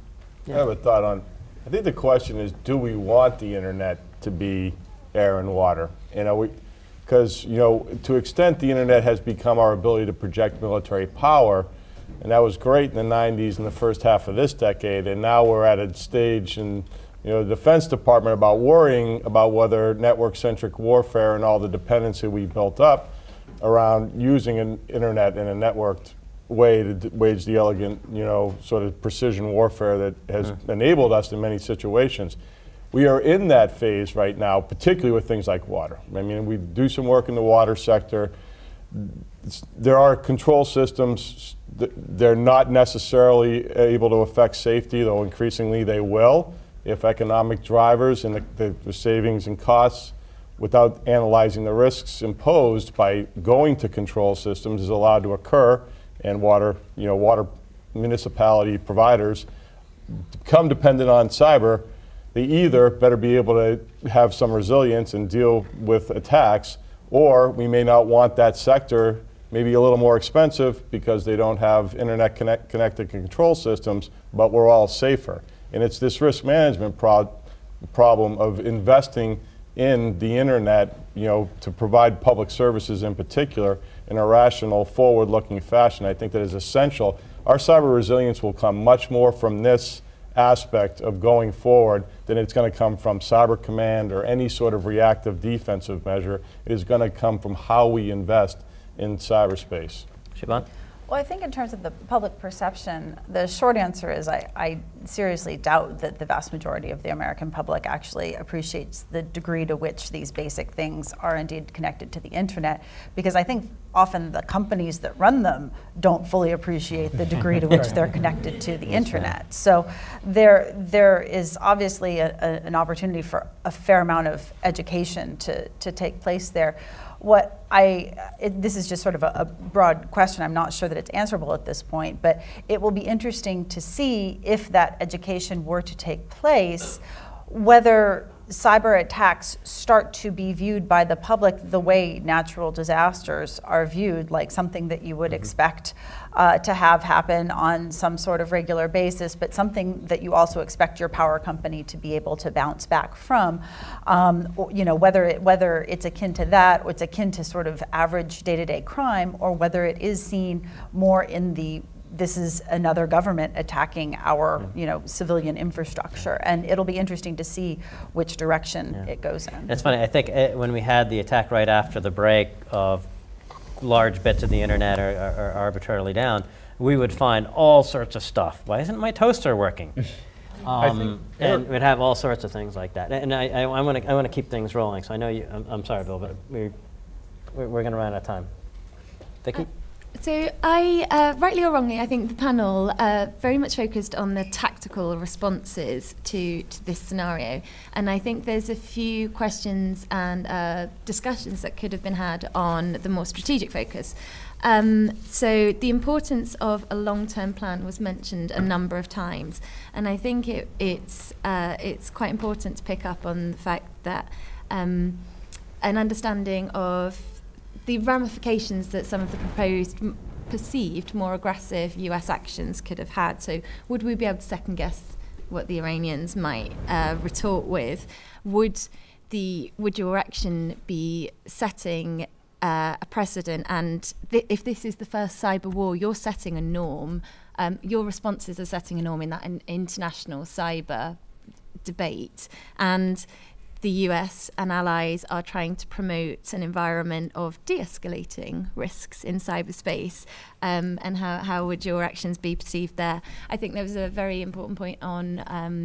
I have a thought on, I think the question is, do we want the internet to be air and water? Because to extent the internet has become our ability to project military power, and that was great in the 90s and the first half of this decade, and now we're at a stage in the Defense Department about worrying about whether network-centric warfare and all the dependency we built up around using an internet in a networked way to wage the elegant, sort of precision warfare that has enabled us in many situations. We are in that phase right now, particularly with things like water. I mean, we do some work in the water sector. There are control systems. They're not necessarily able to affect safety, though increasingly they will, if economic drivers and the savings and costs without analyzing the risks imposed by going to control systems is allowed to occur, and water municipality providers become dependent on cyber. They either better be able to have some resilience and deal with attacks, or we may not want that sector, maybe a little more expensive because they don't have internet connected control systems, but we're all safer. And it's this risk management problem of investing in the internet, to provide public services in particular in a rational, forward-looking fashion. I think that is essential. Our cyber resilience will come much more from this aspect of going forward than it's going to come from Cyber Command or any sort of reactive defensive measure. It is going to come from how we invest in cyberspace. Siobhan? Well, I think in terms of the public perception, the short answer is I seriously doubt that the vast majority of the American public actually appreciates the degree to which these basic things are indeed connected to the internet, because I think often the companies that run them don't fully appreciate the degree to which they're connected to the internet. So there is obviously an opportunity for a fair amount of education to take place there. This is just sort of a broad question. I'm not sure that it's answerable at this point, but it will be interesting to see if that education were to take place, whether cyber attacks start to be viewed by the public the way natural disasters are viewed, like something that you would expect to have happen on some sort of regular basis, but something that you also expect your power company to be able to bounce back from. Whether it's akin to that, or it's akin to sort of average day-to-day crime, or whether it is seen more in this is another government attacking our civilian infrastructure, and it'll be interesting to see which direction it goes in. It's funny, I think when we had the attack right after the break of large bits of the internet are arbitrarily down, we would find all sorts of stuff. Why isn't my toaster working? And we'd have all sorts of things like that. And I want to keep things rolling. So I know you. I'm sorry, Bill, but we're going to run out of time. Vicki? So I, rightly or wrongly, I think the panel very much focused on the tactical responses to this scenario. And I think there's a few questions and discussions that could have been had on the more strategic focus. So the importance of a long-term plan was mentioned a number of times. And I think it's quite important to pick up on the fact that an understanding of the ramifications that some of the perceived more aggressive US actions could have had. So would we be able to second guess what the Iranians might retort with? Would your action be setting a precedent? And if this is the first cyber war, you're setting a norm. Your responses are setting a norm in that international cyber debate. And the US and allies are trying to promote an environment of de-escalating risks in cyberspace, and how would your actions be perceived there? I think there was a very important point on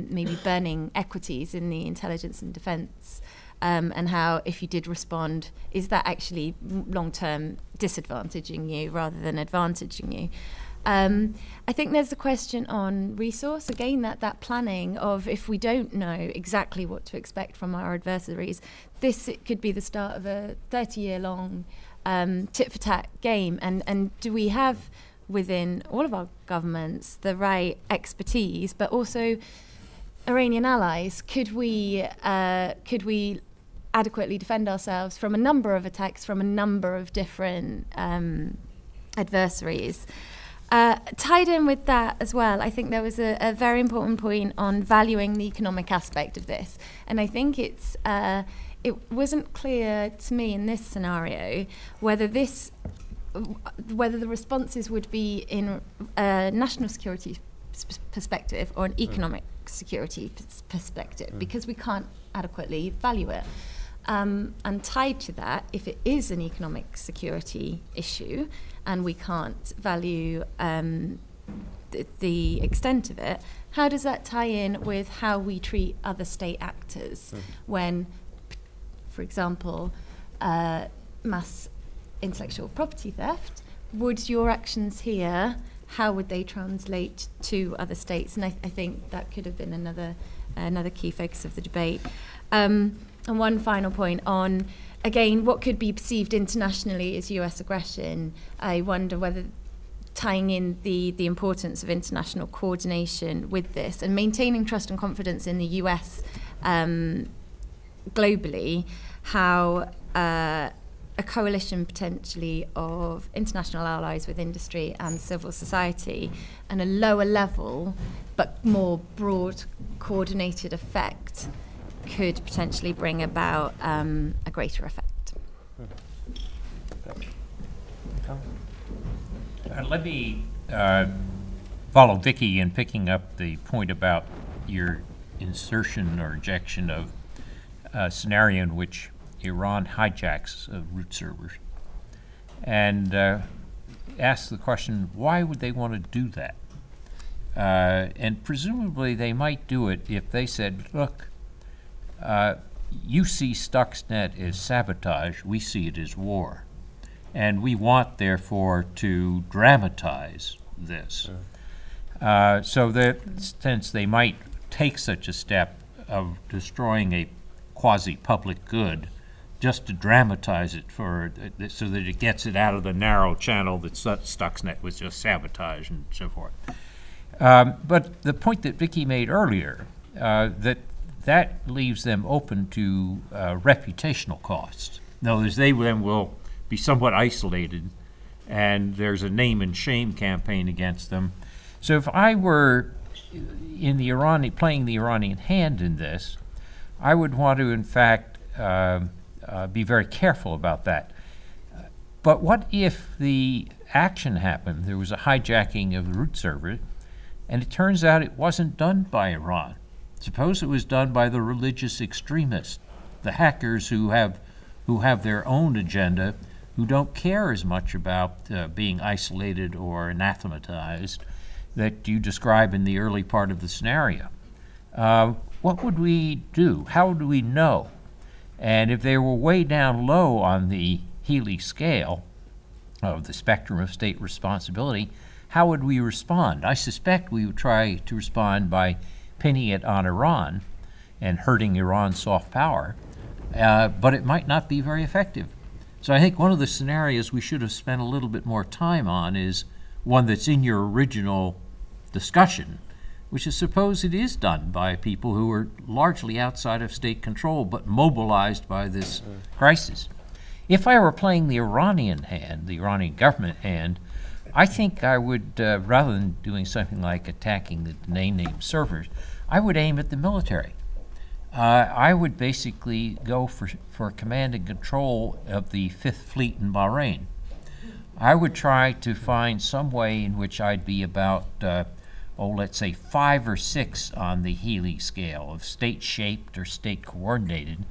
maybe burning equities in the intelligence and defence, and how if you did respond, is that actually long-term disadvantaging you rather than advantaging you? I think there's a question on resource. Again, that planning of if we don't know exactly what to expect from our adversaries, it could be the start of a 30-year-long tit-for-tat game. And do we have within all of our governments the right expertise, but also Iranian allies? Could we adequately defend ourselves from a number of attacks from a number of different adversaries? Tied in with that as well, I think there was a very important point on valuing the economic aspect of this. And I think it wasn't clear to me in this scenario whether the responses would be in a national security perspective or an economic security perspective, because we can't adequately value it. And tied to that, if it is an economic security issue and we can't value the extent of it, how does that tie in with how we treat other state actors when, for example, mass intellectual property theft? Would your actions here, how would they translate to other states? And I think that could have been another key focus of the debate. And one final point on, again, what could be perceived internationally as US aggression. I wonder whether tying in the importance of international coordination with this and maintaining trust and confidence in the US globally, how a coalition potentially of international allies with industry and civil society and a lower level but more broad coordinated effect could potentially bring about a greater effect. Let me follow Vicky in picking up the point about your insertion or injection of a scenario in which Iran hijacks root servers, and ask the question, why would they want to do that? And presumably they might do it if they said, look, you see Stuxnet as sabotage, we see it as war. And we want, therefore, to dramatize this. So that since they might take such a step of destroying a quasi-public good just to dramatize it so that it gets it out of the narrow channel that Stuxnet was just sabotage and so forth. But the point that Vicky made earlier, that leaves them open to reputational costs. In other words, they then will be somewhat isolated, and there's a name and shame campaign against them. So if I were in the playing the Iranian hand in this, I would want to, in fact, be very careful about that. But what if the action happened, there was a hijacking of the root server, and it turns out it wasn't done by Iran? Suppose it was done by the religious extremists, the hackers who have their own agenda, who don't care as much about being isolated or anathematized that you describe in the early part of the scenario. What would we do? How would we know? And if they were way down low on the Healey scale, of the spectrum of state responsibility, how would we respond? I suspect we would try to respond by pinning it on Iran and hurting Iran's soft power, but it might not be very effective. So I think one of the scenarios we should have spent a little bit more time on is one that's in your original discussion, which is suppose it is done by people who are largely outside of state control but mobilized by this crisis. If I were playing the Iranian hand, the Iranian government hand, I think I would, rather than doing something like attacking the name servers, I would aim at the military. I would basically go for command and control of the Fifth Fleet in Bahrain. I would try to find some way in which I'd be about, let's say 5 or 6 on the Healey scale of state-shaped or state-coordinated,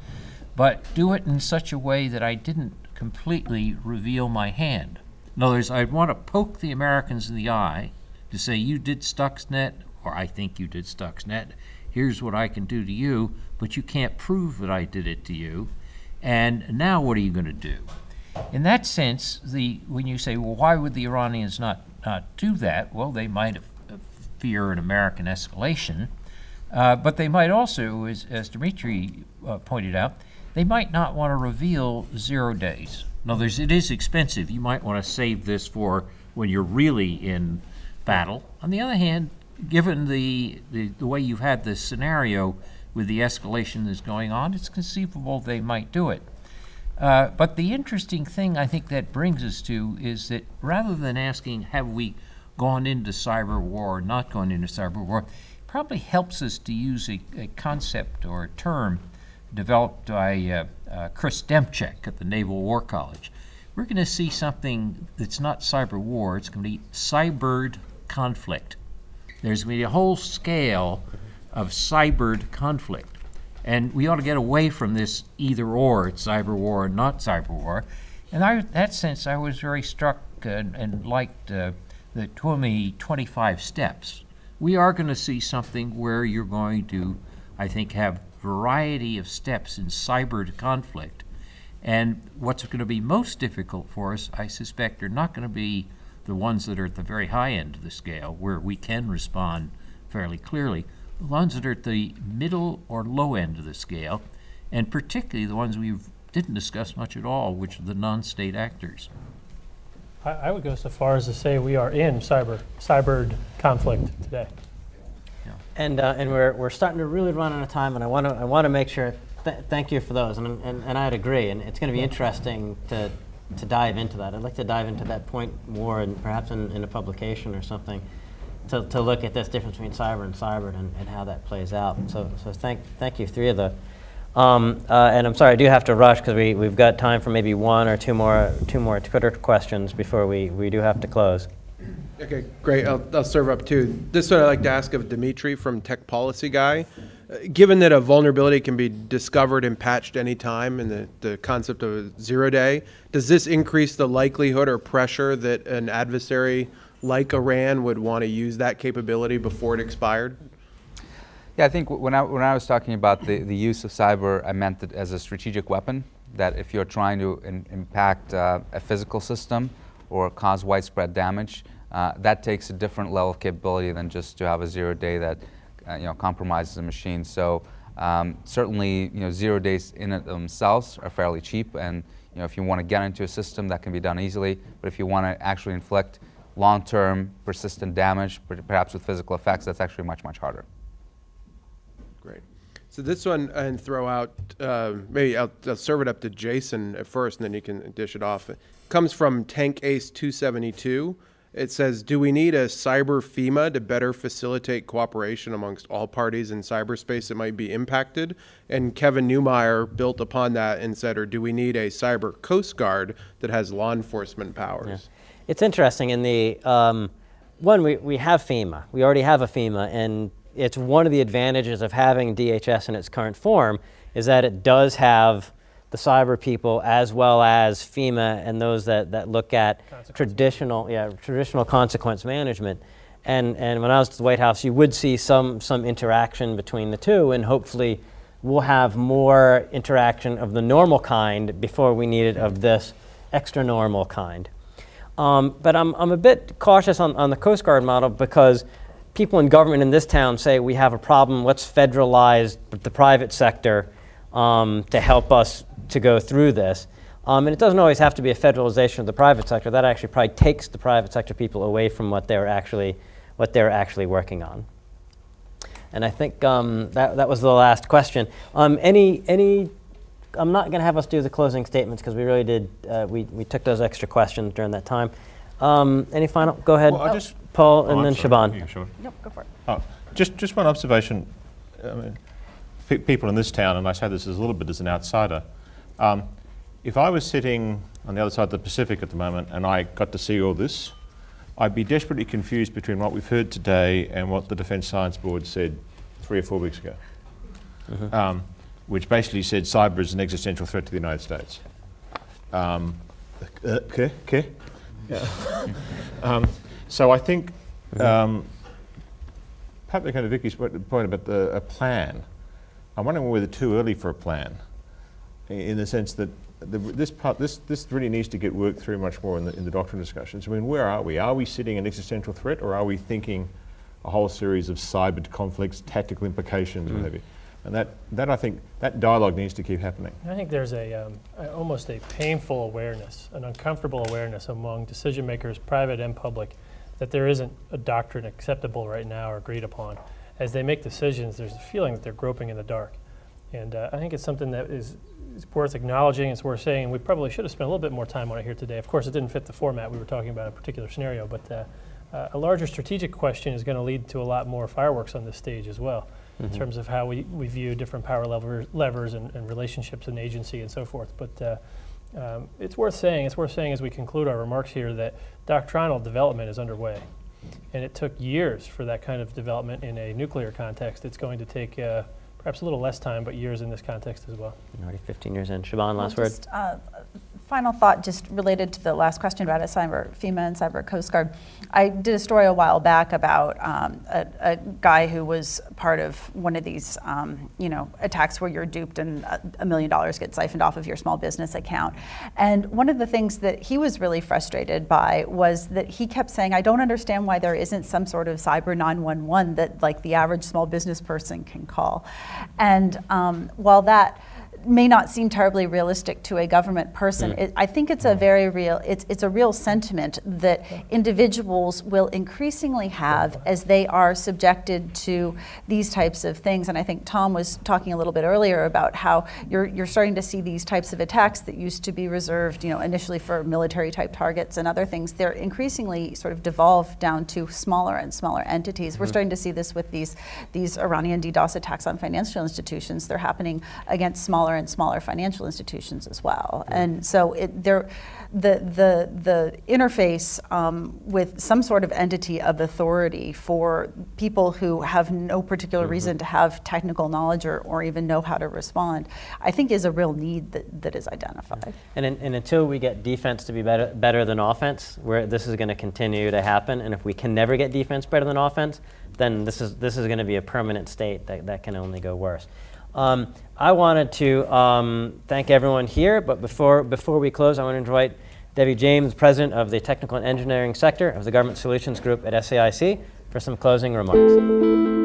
but do it in such a way that I didn't completely reveal my hand. In other words, I'd want to poke the Americans in the eye to say, you did Stuxnet, or I think you did Stuxnet, here's what I can do to you, but you can't prove that I did it to you, and now what are you going to do? In that sense, when you say, well, why would the Iranians not do that? Well, they might fear an American escalation, but they might also, as Dimitri pointed out, they might not want to reveal 0 days. In other words, it is expensive. You might want to save this for when you're really in battle. On the other hand, given the way you've had this scenario with the escalation that's going on, it's conceivable they might do it. But the interesting thing I think that brings us to is that rather than asking, have we gone into cyber war or not gone into cyber war, it probably helps us to use a concept or a term developed by Chris Demchek at the Naval War College. We're going to see something that's not cyber war, it's going to be cybered conflict. There's going to be a whole scale of cybered conflict. And we ought to get away from this either or, it's cyber war or not cyber war. And in that sense, I was very struck and liked the 25 steps. We are going to see something where you're going to, I think, have variety of steps in cybered conflict. And what's going to be most difficult for us, I suspect, are not going to be the ones that are at the very high end of the scale, where we can respond fairly clearly. The ones that are at the middle or low end of the scale, and particularly the ones we didn't discuss much at all, which are the non-state actors. I would go so far as to say we are in cybered conflict today. Yeah. And we're starting to really run out of time, and I want to make sure. Thank you for those, and I'd agree, and it's going to be interesting to dive into that. I'd like to dive into that point more, and perhaps in a publication or something, to look at this difference between cyber and cybered and how that plays out. So thank you, three of the. And I'm sorry, I do have to rush because we've got time for maybe one or two more Twitter questions before we do have to close. Okay, great. I'll serve up two. This one I'd like to ask of Dimitri from Tech Policy Guy. Given that a vulnerability can be discovered and patched any time, and the concept of a 0 day, does this increase the likelihood or pressure that an adversary like Iran would want to use that capability before it expired? Yeah, I think when I was talking about the use of cyber, I meant it as a strategic weapon, that if you're trying to impact a physical system or cause widespread damage, that takes a different level of capability than just to have a 0 day that compromises a machine. So certainly, 0 days in and of themselves are fairly cheap, and if you want to get into a system, that can be done easily. But if you want to actually inflict long-term, persistent damage, perhaps with physical effects, that's actually much, much harder. Great. So this one, and throw out, maybe I'll serve it up to Jason at first, and then you can dish it off. It comes from Tank Ace 272. It says, do we need a cyber FEMA to better facilitate cooperation amongst all parties in cyberspace that might be impacted? And Kevin Newmeyer built upon that and said, or do we need a cyber Coast Guard that has law enforcement powers? Yeah. It's interesting. In the one, we have FEMA. We already have a FEMA, and it's one of the advantages of having DHS in its current form is that it does have the cyber people as well as FEMA and those that look at traditional consequence management. And when I was at the White House, you would see some interaction between the two, and hopefully we'll have more interaction of the normal kind before we need it of this extra normal kind. But I'm a bit cautious on the Coast Guard model because people in government in this town say we have a problem, let's federalize the private sector to help us to go through this. And it doesn't always have to be a federalization of the private sector. That actually probably takes the private sector people away from what they're actually working on. And I think that was the last question. I'm not going to have us do the closing statements because we really did, we took those extra questions during that time. Any final, go ahead, well, Paul, and then Siobhan. Yeah, sure. Nope, go for it. Oh, just one observation. I mean, people in this town, and I say this as a little bit as an outsider, if I was sitting on the other side of the Pacific at the moment and I got to see all this, I'd be desperately confused between what we've heard today and what the Defence Science Board said 3 or 4 weeks ago, which basically said cyber is an existential threat to the United States. Okay. Yeah. So I think, perhaps kind of Vicky's point about a plan. I'm wondering whether too early for a plan, in the sense that this really needs to get worked through much more in the doctrine discussions. I mean, where are we? Are we sitting an existential threat, or are we thinking a whole series of cyber conflicts, tactical implications, what have you? And that I think that dialogue needs to keep happening. I think there's almost a painful awareness, an uncomfortable awareness among decision makers, private and public, that there isn't a doctrine acceptable right now or agreed upon. As they make decisions, there's a feeling that they're groping in the dark. And I think it's something that is worth acknowledging, it's worth saying, and we probably should have spent a little bit more time on it here today. Of course, it didn't fit the format. We were talking about a particular scenario, but a larger strategic question is going to lead to a lot more fireworks on this stage as well, in terms of how we view different power levers and relationships and agency and so forth. But it's worth saying as we conclude our remarks here that doctrinal development is underway. And it took years for that kind of development in a nuclear context. It's going to take perhaps a little less time, but years in this context as well. Already 15 years in. Siobhan, last word. Final thought just related to the last question about cyber FEMA and cyber Coast Guard. I did a story a while back about a guy who was part of one of these attacks where you're duped and $1 million gets siphoned off of your small business account. And one of the things that he was really frustrated by was that he kept saying, I don't understand why there isn't some sort of cyber 911 that like the average small business person can call. And while that may not seem terribly realistic to a government person, I think it's a very real, it's a real sentiment that individuals will increasingly have as they are subjected to these types of things. And I think Tom was talking a little bit earlier about how you're starting to see these types of attacks that used to be reserved, initially for military type targets and other things. They're increasingly sort of devolved down to smaller and smaller entities. We're starting to see this with these Iranian DDoS attacks on financial institutions. They're happening against smaller and smaller financial institutions as well. And so the interface with some sort of entity of authority for people who have no particular reason to have technical knowledge or even know how to respond, I think is a real need that is identified. And until we get defense to be better than offense, where this is going to continue to happen, and if we can never get defense better than offense, then this is going to be a permanent state that can only go worse. I wanted to thank everyone here, but before we close, I want to invite Debbie James, President of the Technical and Engineering Sector of the Government Solutions Group at SAIC, for some closing remarks.